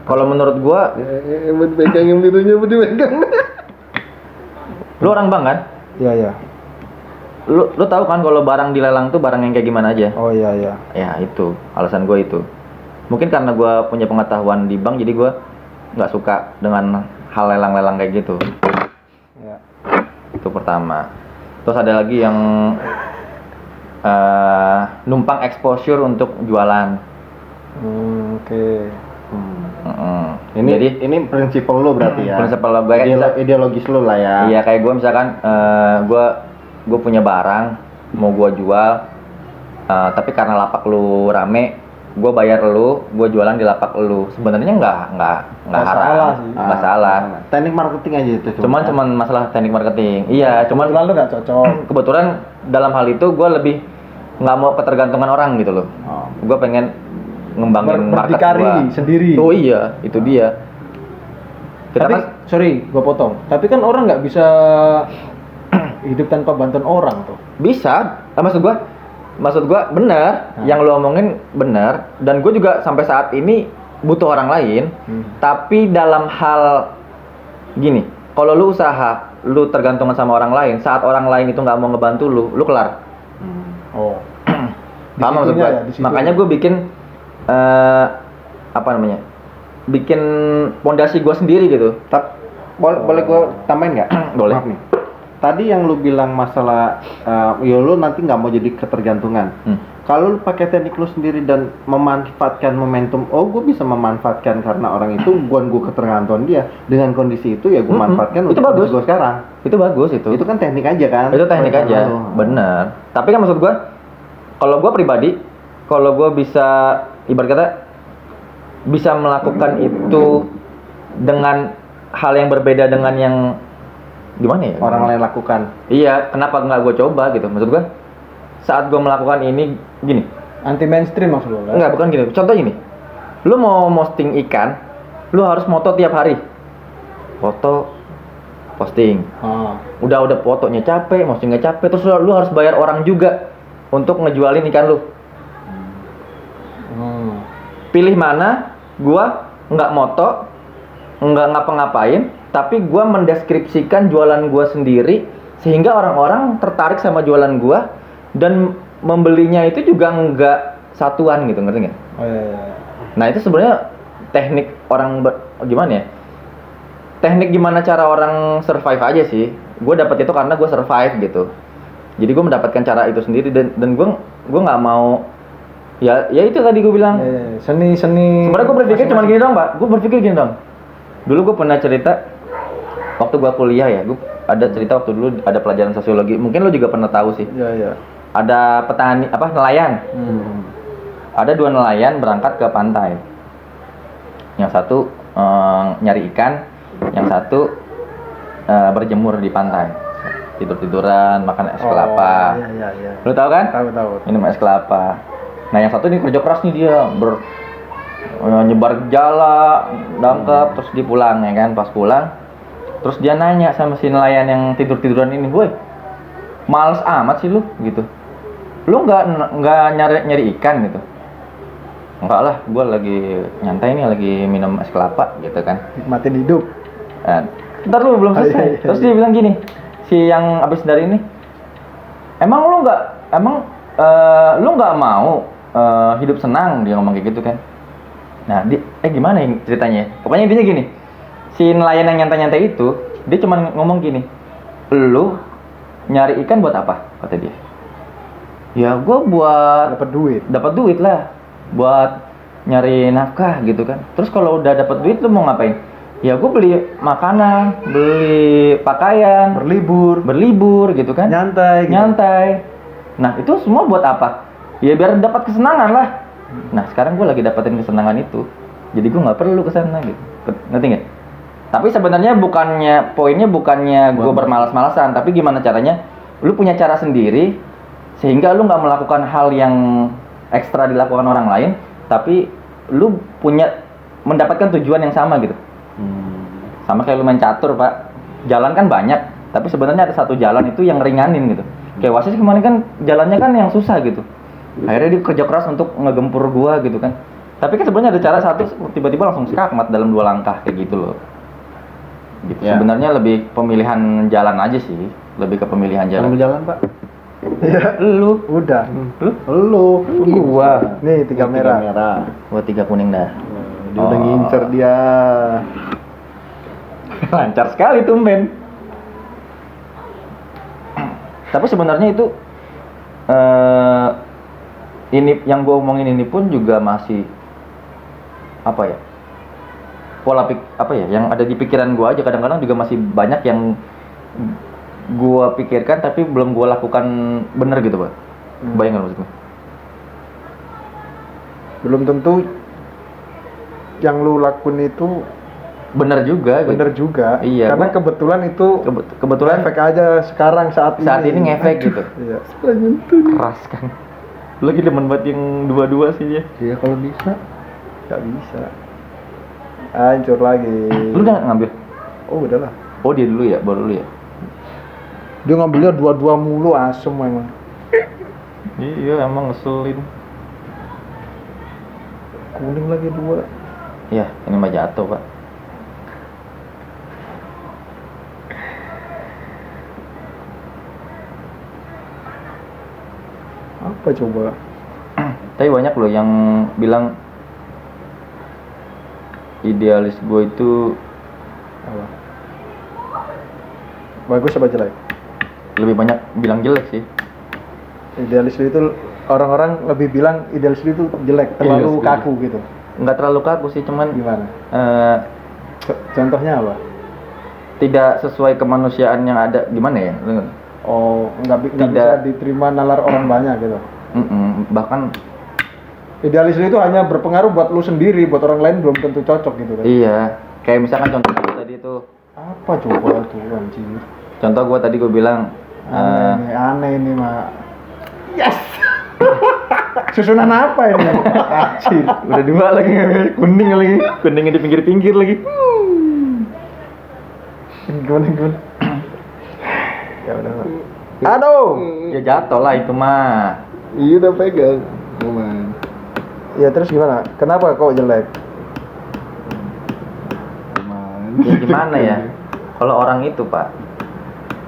Kalau menurut gue, Pegang yang birunya, dipegang. lu orang bank kan? Iya iya. Lu tahu kan kalau barang dilelang tuh barang yang kayak gimana aja? Oh iya iya. Ya itu alasan gue itu. Mungkin karena gue punya pengetahuan di bank, jadi gue nggak suka dengan hal lelang-lelang kayak gitu. Ya. Itu pertama. Terus ada lagi yang numpang exposure untuk jualan. Oke. Ini prinsip lu berarti ya. Prinsip lo gue Ideologis lu lah ya. Iya kayak gue misalkan gue punya barang mau gue jual, tapi karena lapak lu rame, gue bayar lu, gue jualan di lapak lu. Sebenarnya nggak Nggak haram, salah sih. nggak salah. Teknik marketing aja itu. Cuman masalah teknik marketing. Iya, cuman Kebetulan lo nggak cocok. kebetulan dalam hal itu gue lebih nggak mau ketergantungan orang gitu loh. Gue pengen ngembangin market Berdikari gue sendiri. Oh iya, itu dia. Kita Tapi kan sorry, gua potong. Tapi kan orang nggak bisa hidup tanpa bantuan orang tuh. bisa. Maksud gua benar. Yang lo omongin benar. Dan gue juga sampai saat ini butuh orang lain. Tapi dalam hal gini, kalau lu usaha, lu tergantungan sama orang lain. Saat orang lain itu nggak mau ngebantu lu kelar. Oh. Paham maksud situnya gua? ya, di situ. Makanya gue bikin apa namanya? Bikin pondasi gue sendiri gitu. Boleh gue tambahin nggak? Boleh. Maaf nih. Tadi yang lu bilang masalah ya lu nanti nggak mau jadi ketergantungan. Kalau lu pakai teknik lu sendiri dan memanfaatkan momentum, gue bisa memanfaatkan karena orang itu bukan gue ketergantungan dia. Dengan kondisi itu ya gue manfaatkan Itu untuk bagus. kondisi gue sekarang. Itu bagus itu. Itu kan teknik aja kan? Itu teknik Oleh aja, karena lu. bener. Tapi kan maksud gue, kalau gue pribadi, kalau gue bisa, ibarat kata, bisa melakukan itu dengan hal yang berbeda dengan yang gimana ya? Orang lain lakukan. Iya, kenapa nggak gue coba gitu? Maksud gue, saat gue melakukan ini, gini, Anti mainstream maksud lo kan? enggak bukan gini. Contoh gini, lu mau posting ikan, lu harus moto tiap hari, foto, posting. Udah fotonya capek, postingnya capek, terus lu harus bayar orang juga untuk ngejualin ikan lu. Pilih mana? Gua nggak moto, nggak ngapa-ngapain, tapi gua mendeskripsikan jualan gua sendiri sehingga orang-orang tertarik sama jualan gua dan membelinya itu juga nggak satuan gitu, ngerti nggak? Oh iya. Nah itu sebenarnya teknik gimana ya? Teknik gimana cara orang survive aja sih. Gue dapet itu karena gue survive gitu. Jadi gue mendapatkan cara itu sendiri dan gue nggak mau ya itu tadi gue bilang. Seni. Sebenarnya gue berpikir cuma gini dong, Pak. Gue berpikir gini dong. Dulu gue pernah cerita waktu gue kuliah ya. Gue ada cerita waktu dulu ada pelajaran sosiologi. Mungkin lo juga pernah tahu sih. Iya. Ada nelayan. Ada 2 nelayan berangkat ke pantai. Yang satu nyari ikan, yang satu berjemur di pantai, tidur-tiduran, makan es kelapa. Iya. Lu tahu kan? Tahu. Minum es kelapa. Nah yang satu ini kerja keras nih dia, nyebar jala, dangkap, terus dia pulang ya kan. Pas pulang, terus dia nanya sama si nelayan yang tidur-tiduran ini, "Woi, males amat sih lu," gitu. "Lu nggak nyari ikan gitu?" "Enggak lah, gue lagi nyantai nih, lagi minum es kelapa," gitu kan. Nikmatin hidup. Ntar lu belum selesai. Iya. Terus dia bilang gini, si yang abis dari ini, lu nggak mau hidup senang?" Dia ngomong kayak gitu kan. Nah, gimana ya ceritanya? Pokoknya intinya gini, si nelayan yang nyantai-nyantai itu, dia cuma ngomong gini, "Lu nyari ikan buat apa?" kata dia. "Ya gue buat dapat duit lah, buat nyari nafkah gitu kan." "Terus kalau udah dapat duit lu mau ngapain?" "Ya gue beli makanan, beli pakaian, berlibur gitu kan, nyantai. Nah itu semua buat apa? Ya biar dapat kesenangan lah. Nah sekarang gue lagi dapetin kesenangan itu, jadi gue nggak perlu kesana gitu." Ngerti nggak? Tapi sebenarnya poinnya bukannya gue bermalas-malasan, tapi gimana caranya? Lu punya cara sendiri sehingga lu nggak melakukan hal yang ekstra dilakukan orang lain, tapi lu mendapatkan tujuan yang sama gitu. Sama kayak lu main catur, Pak. Jalan kan banyak, tapi sebenarnya ada satu jalan itu yang ringanin gitu. Kayak Wasis kemarin kan jalannya kan yang susah gitu. Akhirnya dia kerja keras untuk ngegempur gua gitu kan. Tapi kan sebenarnya ada cara satu tiba-tiba langsung skakmat dalam 2 langkah kayak gitu loh. Gitu. Ya. Sebenarnya lebih pemilihan jalan aja sih, lebih ke pemilihan jalan. Ambil jalan, Pak. Lu, Udah. lu, gua. Nih 3 merah. Gua 3 kuning dah. Dia udah ngincer dia. Lancar sekali tuh men. Tapi sebenarnya itu ini yang gue omongin ini pun juga masih apa ya, yang ada di pikiran gue aja. Kadang-kadang juga masih banyak yang gue pikirkan tapi belum gue lakukan bener gitu, Pak. Bayangkan maksudnya. Belum tentu yang lu lakuin itu Bener juga. bener juga. Iya, Karena gua- kebetulan itu Kebetulan efek aja sekarang saat ini ngefek gitu. Iya. Keras kan. Lu lagi demen banget yang dua-dua sih ya. Iya kalau bisa. Gak bisa. Hancur lagi. Lu udah ngambil? Oh udahlah. Oh dia dulu ya, baru lu ya. Dia ngambilnya 2-2 mulu, asem emang. Iya emang ngeselin. Kuning lagi 2. Ya ini mah jatuh, Pak. Apa coba? Tapi banyak loh yang bilang idealis gue itu Apa? Bagus apa jelek? lebih banyak bilang jelek sih. Idealis lu itu orang-orang lebih bilang idealis lu itu jelek, terlalu Iya, kaku gitu. Nggak terlalu kaku sih, cuman Gimana? eh, Contohnya apa? tidak sesuai kemanusiaan yang ada. Gimana ya? Oh, nggak Tidak. bisa diterima nalar orang banyak gitu. Bahkan Idealis lu itu hanya berpengaruh buat lu sendiri, buat orang lain belum tentu cocok gitu kan. iya, kayak misalkan contoh gua tadi itu, Apa coba tuh anjir? contoh gue tadi gue bilang Aneh ini, Mak. Yes. Susunan apa ini? Anjir. udah 2 lagi, kuningnya di pinggir-pinggir lagi. Gimana? Ya udah. Aduh. Ya jatuh lah itu mah. Iya udah pegang. Aman. Ya terus gimana? Kenapa kok jelek? Aman. Ya gimana ya? Kalau orang itu, Pak,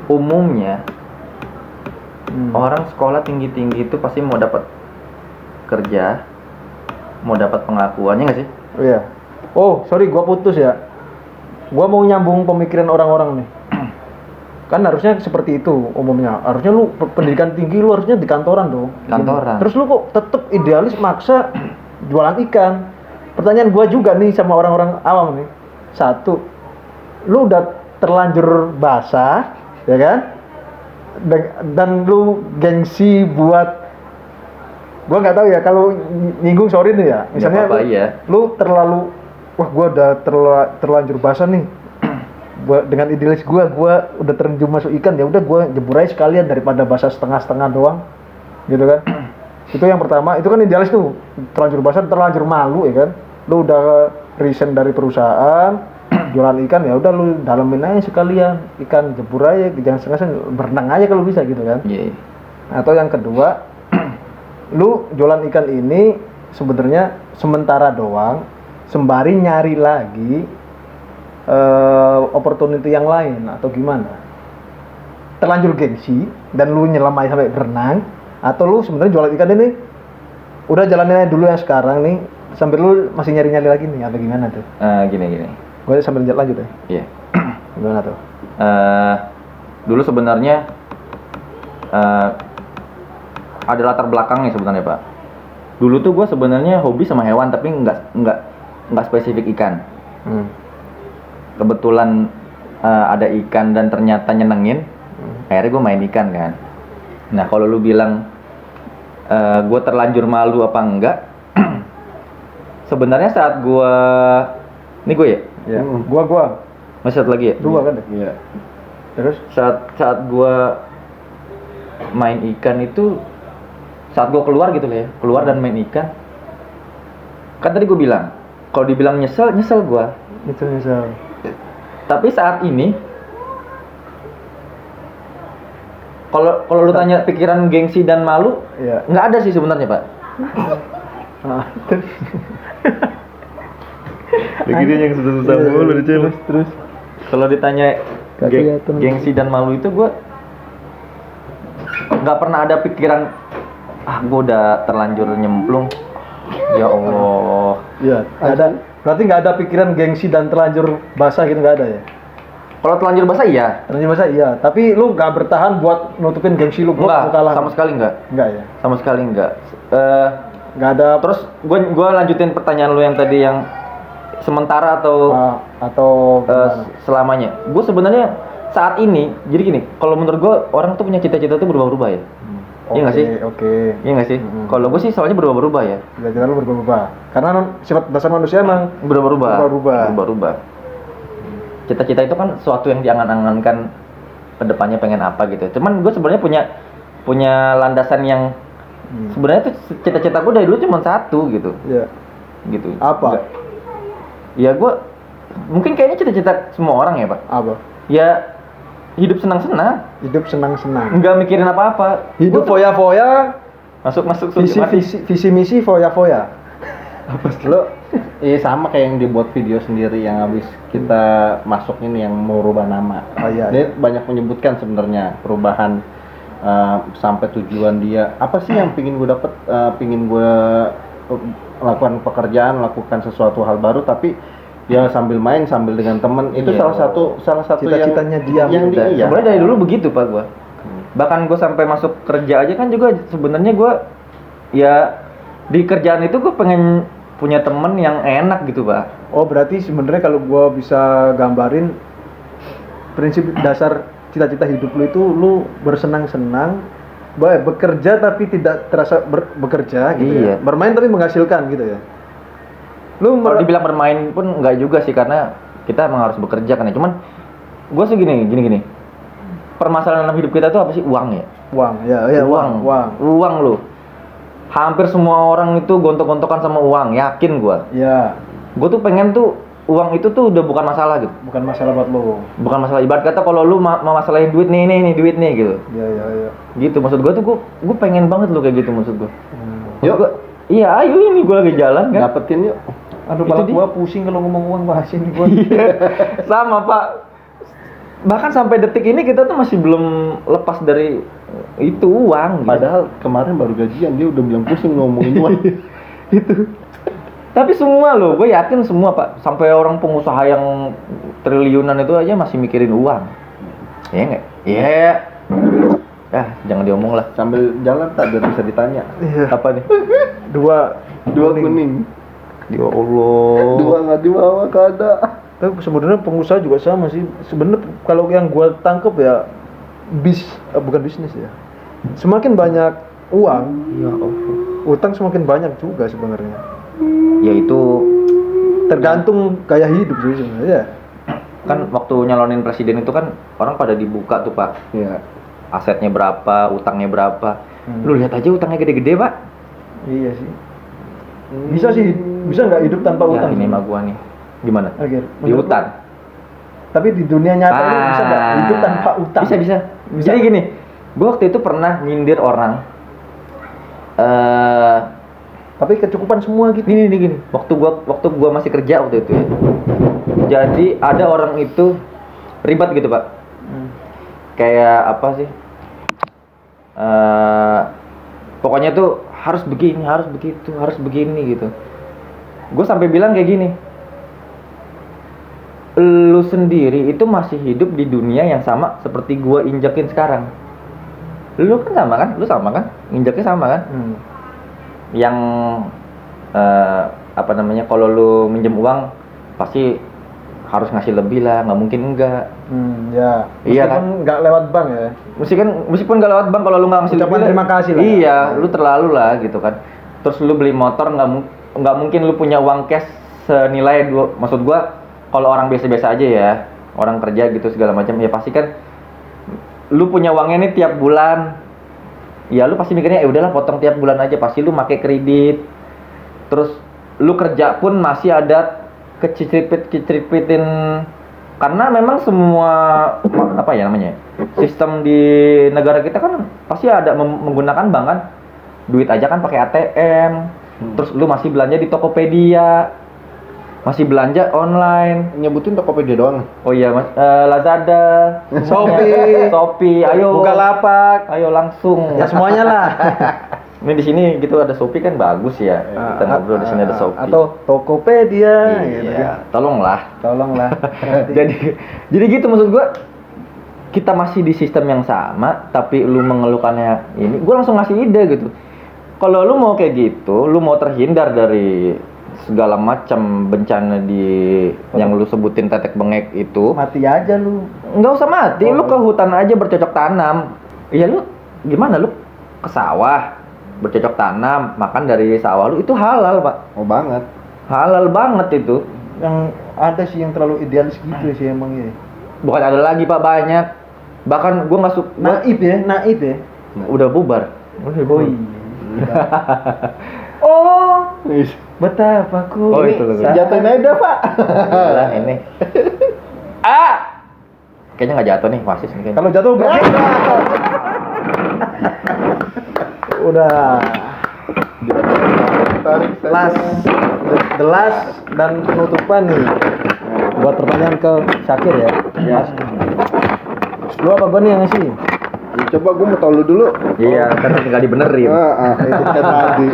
umumnya orang sekolah tinggi-tinggi itu pasti mau dapat kerja, mau dapat pengakuannya nggak sih? Oh iya. Oh, sorry gua putus ya. Gua mau nyambung pemikiran orang-orang nih. Kan harusnya seperti itu umumnya. Harusnya lu pendidikan tinggi lu harusnya di kantoran dong. Kantoran. Terus lu kok tetep idealis maksa jualan ikan. Pertanyaan gua juga nih sama orang-orang awam nih. Satu, lu udah terlanjur basah, ya kan? Dan lu gengsi buat, gua nggak tahu ya kalau nyinggung, sorry nih ya. Misalnya apa-apa, iya. lu terlalu, wah gua udah terlanjur basah nih. Dengan idealis gua udah terjun masuk ikan, ya udah gua jebur aja sekalian daripada basah setengah-setengah doang, gitu kan? Itu yang pertama. Itu kan idealis tuh, terlanjur basah, terlanjur malu, ya kan? Lu udah resign dari perusahaan, jualan ikan, ya udah lu dalemin aja sekalian ikan, jebur aja, jangan setengah-setengah, berenang aja kalau bisa gitu kan? Iya. Atau yang kedua, lu jualan ikan ini sebenarnya sementara doang, sembari nyari lagi opportunity yang lain, atau gimana? Terlanjur gengsi dan lu nyelam aja sampai berenang, atau lu sebenarnya jualan ikan ini udah jalanin aja dulu yang sekarang nih sambil lu masih nyari-nyari lagi nih, atau gimana tuh? Gini. Gue sambil lanjut ya. Iya. Gimana tuh? Dulu sebenarnya ada latar belakangnya sebenarnya, Pak. Dulu tuh gue sebenarnya hobi sama hewan, tapi nggak spesifik ikan. Kebetulan ada ikan dan ternyata nyenengin, akhirnya gue main ikan kan. Nah kalau lu bilang gue terlanjur malu apa enggak, sebenarnya saat gue, ini gue ya, Ya. Gua Masih satu lagi ya? 2 kan? Iya. Terus? Saat gua main ikan itu, saat gua keluar gitu lah ya, keluar dan main ikan. Kan tadi gua bilang, kalau dibilang nyesel gua. Itu misal. Tapi saat ini, kalau lu tanya pikiran gengsi dan malu, Iya. nggak ada sih sebenarnya, Pak. Ah, terus. Begini yang susah-susah Iya, mulu di channel. Terus. Kalau ditanya Nggak kelihatan. gengsi dan malu itu gua nggak pernah ada pikiran, gua udah terlanjur nyemplung. Ya Allah. Iya, ada. Berarti nggak ada pikiran gengsi dan terlanjur basah gitu, nggak ada ya? Kalau terlanjur basah iya. Terlanjur basah iya, tapi lu nggak bertahan buat nutupin gengsi lu, Enggak, lu kalah. sama sekali enggak. Enggak ya? Sama sekali enggak. Nggak ada Terus gua lanjutin pertanyaan lu yang tadi yang sementara atau atau gimana? selamanya. Gue sebenarnya saat ini, jadi gini, kalau menurut gue orang tuh punya cita-cita tuh berubah-ubah ya. Iya nggak sih? Oke. Iya nggak sih? Kalau gue sih soalnya berubah-ubah ya. Cita-cita lu berubah-ubah. Karena sifat dasar manusia emang Berubah-ubah. Berubah-ubah. Berubah-ubah. Cita-cita itu kan sesuatu yang diangan-angankan kedepannya pengen apa gitu. Cuman gue sebenarnya punya landasan yang sebenarnya tuh cita-cita gue dari dulu cuma satu gitu. Iya. Gitu. Apa? Nggak- Ya gue mungkin kayaknya cita-cita semua orang ya Pak. Apa? Ya hidup senang-senang, Hidup senang-senang. nggak mikirin apa-apa. Hidup Gua tuh foya-foya, masuk visi misi foya-foya. Lo iya sama kayak yang dibuat video sendiri yang habis kita masuk ini yang mau rubah nama. Oh, iya, Dia banyak menyebutkan sebenarnya perubahan sampai tujuan dia. Apa sih yang pingin gue dapet? Pingin gue lakukan pekerjaan, lakukan sesuatu hal baru, tapi ya sambil main, sambil dengan temen. Itu Iya. salah satu Cita-citanya dia. yang dia. Iya. Sebenarnya dari dulu begitu Pak gua. Bahkan gue sampai masuk kerja aja kan juga sebenarnya gue ya di kerjaan itu gue pengen punya temen yang enak gitu Pak. Oh, berarti sebenarnya kalau gua bisa gambarin prinsip dasar cita-cita hidup lu itu lu bersenang-senang, bekerja tapi tidak terasa bekerja gitu Iya. ya. Bermain tapi menghasilkan gitu ya. Lu Kalau dibilang bermain pun nggak juga sih karena kita emang harus bekerja kan ya. Cuman gue sih gini. Permasalahan dalam hidup kita tuh apa sih? Uang ya. uang, ya uang. Uang lu. Hampir semua orang itu gontok-gontokan sama uang, yakin gua. Ya, Gue tuh pengen tuh uang itu tuh udah bukan masalah gitu. bukan masalah buat lu. Bukan masalah, ibarat kata kalau lu mau masalahin duit nih duit nih gitu. Ya. Gitu maksud gua tuh gua pengen banget lu kayak gitu maksud gua. Yuk. Gua, iya, ayo ini gua lagi jalan kan. Dapetin yuk. Aduh, Itu kepala dia. gua pusing kalau ngomong uang, bahas ini gua. Sama, Pak. Bahkan sampai detik ini kita tuh masih belum lepas dari itu uang gitu. Padahal kemarin baru gajian dia udah bilang pusing ngomongin uang. Itu. Tapi semua loh, gue yakin semua Pak. Sampai orang pengusaha yang triliunan itu aja masih mikirin uang. Iya nggak? Iya. Jangan diomong lah. Sambil jalan tak biar bisa ditanya. Iya. Apa nih? Dua Kuning. Ya Allah. Dua nggak dibawa kada. Tapi sebenarnya pengusaha juga sama sih. Sebenarnya kalau yang gua tangkep ya bukan bisnis ya. Semakin banyak uang, Ya Allah. utang semakin banyak juga sebenarnya. Ya itu Tergantung gaya hidup sih sebenarnya. kan waktu nyalonin presiden itu kan orang pada dibuka tuh Pak. Iya. Asetnya berapa, utangnya berapa. Lu lihat aja utangnya gede-gede Pak. Iya sih. Bisa nggak hidup tanpa Ya, utang? ini mah gua nih. Gimana? Oke. Di hutan. Tapi di dunia nyata lu bisa nggak hidup tanpa utang? Bisa. Jadi gini, gue waktu itu pernah nyindir orang. Tapi kecukupan semua gitu. Gini. Waktu gua masih kerja waktu itu ya. Jadi ada orang itu ribet gitu Pak. Kayak apa sih? Pokoknya tuh harus begini, harus begitu, harus begini gitu. Gue sampai bilang kayak gini. Lu sendiri itu masih hidup di dunia yang sama seperti gua injakin sekarang. Lu kan sama kan? Lu sama kan? Injaknya sama kan? Yang apa namanya? Kalau lu minjem uang pasti harus ngasih lebih lah, nggak mungkin enggak. Ya. Iya Meskipun nggak lewat bank ya. Meskipun nggak lewat bank, kalau lu nggak ngasih Ucapan lebih, terima kasih lah. Iya, lu terlalu lah gitu kan. Terus lu beli motor nggak mungkin lu punya uang cash senilai maksud gua kalau orang biasa-biasa aja ya, orang kerja gitu segala macam, ya pasti kan lu punya uangnya nih tiap bulan. Ya lu pasti mikirnya udahlah potong tiap bulan aja, pasti lu pakai kredit. Terus lu kerja pun masih ada kecipripit-kecipripitin, karena memang semua apa ya namanya? Sistem di negara kita kan pasti ada menggunakan bank kan. Duit aja kan pakai ATM. Terus lu masih belanja di Tokopedia. Masih belanja online. Nyebutin Tokopedia doang. Oh iya, Mas. Lazada, Shopee, ayo. Bukalapak. Ayo langsung. Ya semuanya lah. Ini di sini gitu ada Shopee kan bagus ya. Kita ngobrol di sini ada Shopee. Atau Tokopedia gitu kan. Iya, tolonglah. Tolonglah. Jadi gitu maksud gua. Kita masih di sistem yang sama, tapi lu mengeluhkannya ini, gua langsung ngasih ide gitu. Kalau lu mau kayak gitu, lu mau terhindar dari segala macam bencana di yang lu sebutin tetek bengek itu, Mati aja lu. nggak usah mati, lu ke hutan aja bercocok tanam. Iya lu gimana lu ke sawah bercocok tanam, makan dari sawah lu itu halal, Pak. Oh banget. Halal banget itu. Yang ada sih yang terlalu idealis gitu sih emang ya. Bukan ada lagi, Pak, banyak. Bahkan gua nggak suka. Naib ya. Udah bubar. Oh iya. Oh, betapa ku. Oh, itu loh. Jatuhin aja, Pak. Lah ini. Kayaknya nggak jatuh nih, wasis nih kayaknya. Kalau jatuh berarti udah Tarik saja. the last dan penutupan nih. Buat pertanyaan ke Syakir ya. Mas. Lu apa gua nih yang ngasih? Ya, coba gue mau tahu lu dulu. Iya, kan tinggal dibenerin. Itu kan tadi.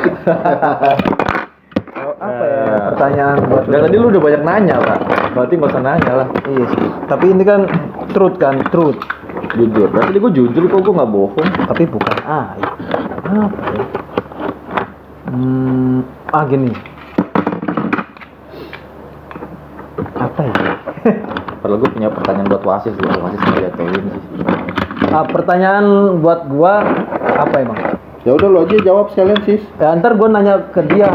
Apa ya? Pertanyaan buat Dan tadi lu udah banyak nanya, Pak. Berarti nggak usah nanya lah. Iya sih. Tapi ini kan truth. Jujur. Berarti gue jujur kok, gue nggak bohong. Tapi bukan aib. Apa ya? Gini. Apa ya? Padahal gue punya pertanyaan buat wasis loh. Wasis nggak jatuhin sih. Pertanyaan buat gua apa emang? Ya udah lu aja jawab sekalian, Sis. Ya ntar gua nanya ke dia.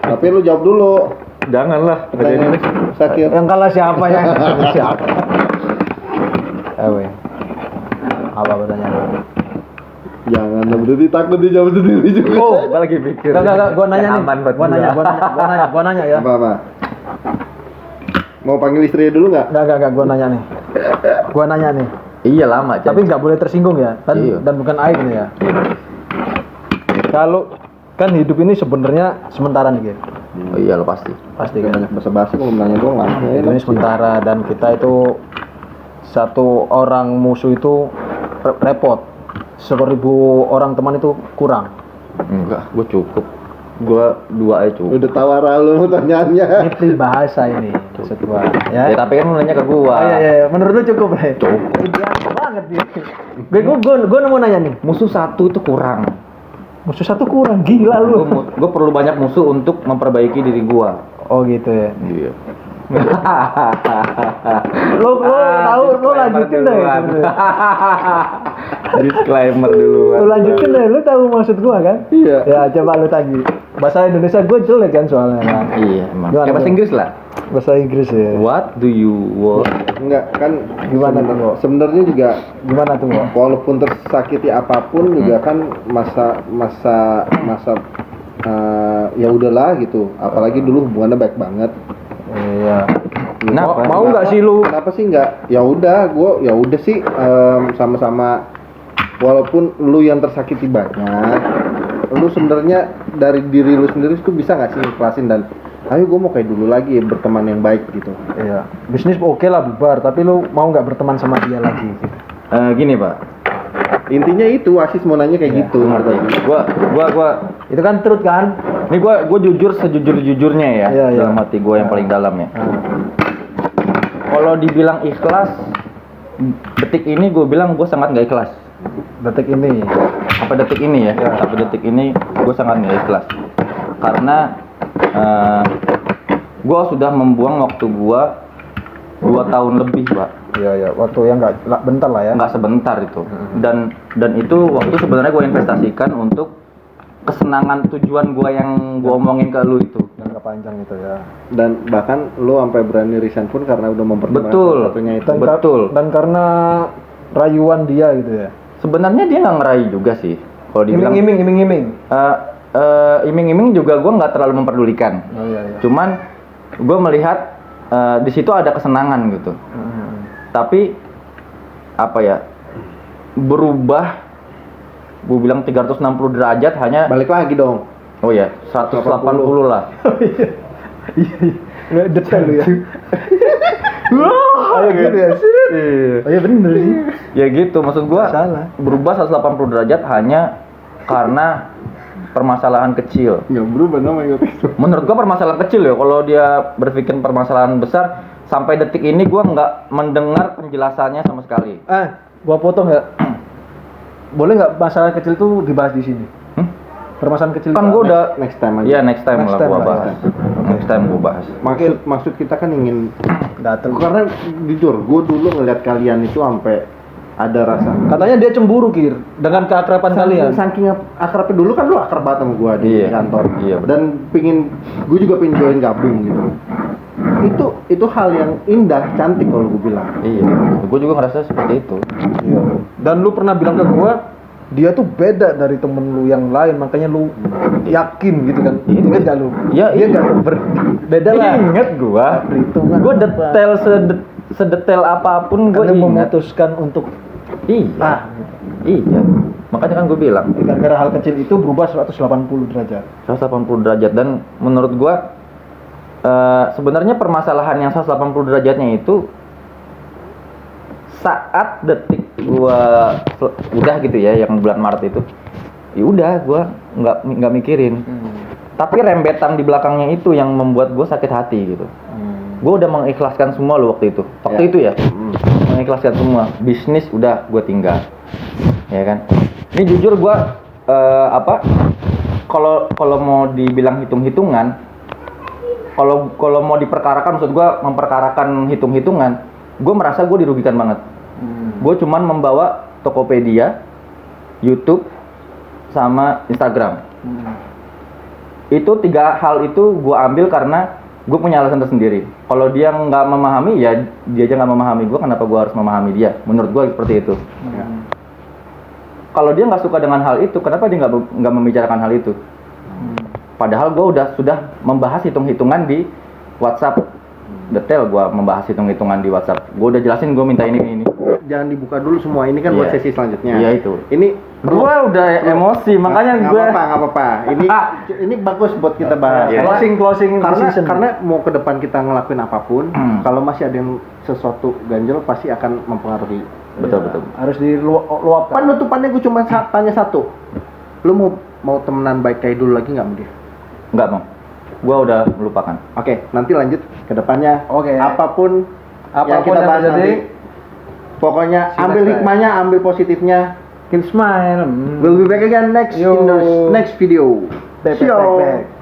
Tapi lu jawab dulu. Janganlah. Pertanyaan Syakir. Yang kalah siapa ya? Siapa? Apa pertanyaan? Jangan, berarti takut dijawab sendiri juga. Oh, gue lagi pikir. Enggak, gua nanya nih. Aman buat Gua nanya ya. Apa? Mau panggil istrinya dulu nggak? Enggak, gua nanya nih. Gua nanya nih. Iya lama. Tapi nggak boleh tersinggung ya. Iya. Dan bukan aib nih ya. Kalau kan hidup ini sebenarnya sementara nih, Gir. Oh iya lo pasti. Pasti kan. Banyak basa-basi kalau nanya doang langsung. Hidup ini sementara dan kita itu satu orang musuh itu repot. 1000 orang teman itu kurang. Enggak, gue cukup. Gue 2 aja cukup. Udah tawar lu pertanyaannya. Ini peribahasa ini maksud gua. Ya tapi kan lu nanya ke gue. Iya. Menurut lu cukup, Bre? Cukup. Biasa banget dia. Gue mau nanya nih. Musuh 1 itu kurang. Musuh 1 kurang, gila lu. Gue perlu banyak musuh untuk memperbaiki diri gue. Oh gitu ya. Iya. Lo tahu, lo lanjutin deh. Disclaimer dulu. Lo lanjutin deh, lo tahu maksud gua kan? Iya. Ya coba lo tagi. Bahasa Indonesia gue jelek kan soalnya kan. Iya emang. Gimana, Kayak bahasa Bro? Inggris lah. Bahasa Inggris ya. What do you want? Enggak kan Gimana tuh? sebenarnya juga Gimana tuh? Bro? walaupun tersakiti apapun juga kan masa ya udahlah gitu. Apalagi dulu hubungannya baik banget. Iya. Kenapa? Mau nggak sih lu? Kenapa sih nggak? Ya udah sih sama-sama walaupun lu yang tersakiti banyak, lu sebenarnya dari diri lu sendiri tuh bisa nggak sih ikhlasin dan ayo gue mau kayak dulu lagi berteman yang baik gitu. Iya. Bisnis oke lah bubar, tapi lu mau nggak berteman sama dia lagi? Gitu. Gini Pak. Intinya itu Asis mau nanya kayak gitu. Gua Itu kan truth kan? ini gua jujur sejujur-jujurnya ya, Iya, iya. dalam hati gua yang paling dalam ya. Kalau dibilang ikhlas, detik ini gue bilang gue sangat nggak ikhlas. Detik ini. Apa detik ini ya? Ya. Sampai detik ini gue sangat nggak ikhlas. Karena gue sudah membuang waktu gue 2 tahun lebih, Pak. Iya. Waktu yang nggak bentar lah ya. Nggak sebentar itu. Dan itu waktu sebenarnya gue investasikan untuk kesenangan tujuan gua yang gua omongin ke lu itu. Jangka panjang itu ya. Dan bahkan lu sampai berani resign pun karena udah mempertimbangkan Betul. salah satunya itu. Betul. Dan karena rayuan dia gitu ya. Sebenarnya dia nggak ngerayu juga sih. Kalau dibilang Iming-iming. iming-iming juga gua nggak terlalu memperdulikan. Oh iya. Cuman gua melihat di situ ada kesenangan gitu. Tapi apa ya? Berubah, gue bilang 360 derajat hanya. Balik lagi dong. Oh ya, 180 lah. Iya. Detail lu ya. Wah, gitu ya. Iya. Oh iya bener sih. Ya gitu, maksud gua Nggak salah. berubah 180 derajat hanya karena permasalahan kecil. Nggak berubah namanya itu. Menurut gua permasalahan kecil ya, kalau dia berpikir permasalahan besar, sampai detik ini gua nggak mendengar penjelasannya sama sekali. Gua potong ya. Boleh nggak masalah kecil tuh dibahas di sini? Permasalahan kecil Kan gua udah Next time aja. Iya, next time Next lah time gua lah, bahas. Next time gua bahas. Maksud kita kan ingin datang. karena jujur gue dulu ngeliat kalian itu sampai ada rasa Katanya dia cemburu Kir dengan keakraban kalian. saking akrabnya dulu kan lu akrab banget sama gue di Iya. kantor. Iya, betul. Dan gue juga pengen join gabung gitu. Itu hal yang indah, cantik kalau gue bilang. Iya, gua juga ngerasa seperti itu. Iya. Dan lu pernah bilang ke gua, dia tuh beda dari temen lu yang lain, makanya lu yakin gitu kan. Ingat gak lu? Iya, Dia iya. gak beda lah. Ingat gua. Perhitungan Gua apa. detail sedetail apapun gua Karena ingat. memutuskan untuk Iya. Iya. Makanya kan gua bilang gara-gara hal kecil itu berubah 180 derajat. 180 derajat, dan menurut gua sebenarnya permasalahan yang 180 derajatnya itu saat detik gua udah gitu ya, yang bulan Maret itu ya udah gua nggak mikirin. Tapi rembetan di belakangnya itu yang membuat gua sakit hati gitu. Gua udah mengikhlaskan semua lo waktu itu itu ya, mengikhlaskan semua, bisnis udah gua tinggal, ya kan. Ini jujur gua kalau mau dibilang hitung-hitungan, kalau mau diperkarakan, maksud gue memperkarakan hitung-hitungan, gue merasa gue dirugikan banget. Gue cuman membawa Tokopedia, YouTube, sama Instagram. Itu 3 hal itu gue ambil karena gue punya alasan tersendiri. Kalau dia nggak memahami, ya dia aja nggak memahami gue, kenapa gue harus memahami dia? Menurut gue seperti itu. Kalau dia nggak suka dengan hal itu, kenapa dia nggak membicarakan hal itu? Padahal gue sudah membahas hitung-hitungan di WhatsApp, detail gue membahas hitung-hitungan di WhatsApp. Gue udah jelasin gue minta ini. Jangan dibuka dulu semua, ini kan buat Iya. sesi selanjutnya. Iya itu. Ini Gue udah emosi, makanya gue. nggak apa-apa. Ini bagus buat kita bahas. Iya. Closing decision. Karena mau ke depan kita ngelakuin apapun, kalau masih ada yang sesuatu ganjel pasti akan mempengaruhi. Betul. Harus diluapkan. Penutupannya gue cuma tanya satu. Lu mau temenan baik kayak dulu lagi nggak sama dia? Nggak mau. Gue udah melupakan. Oke, nanti lanjut ke depannya. Oke. Apapun yang kita yang bahas terjadi, nanti. Pokoknya See you ambil next time. hikmahnya, ambil positifnya. Kill smile. We'll be back again next Yo. in the next video. Back. See you.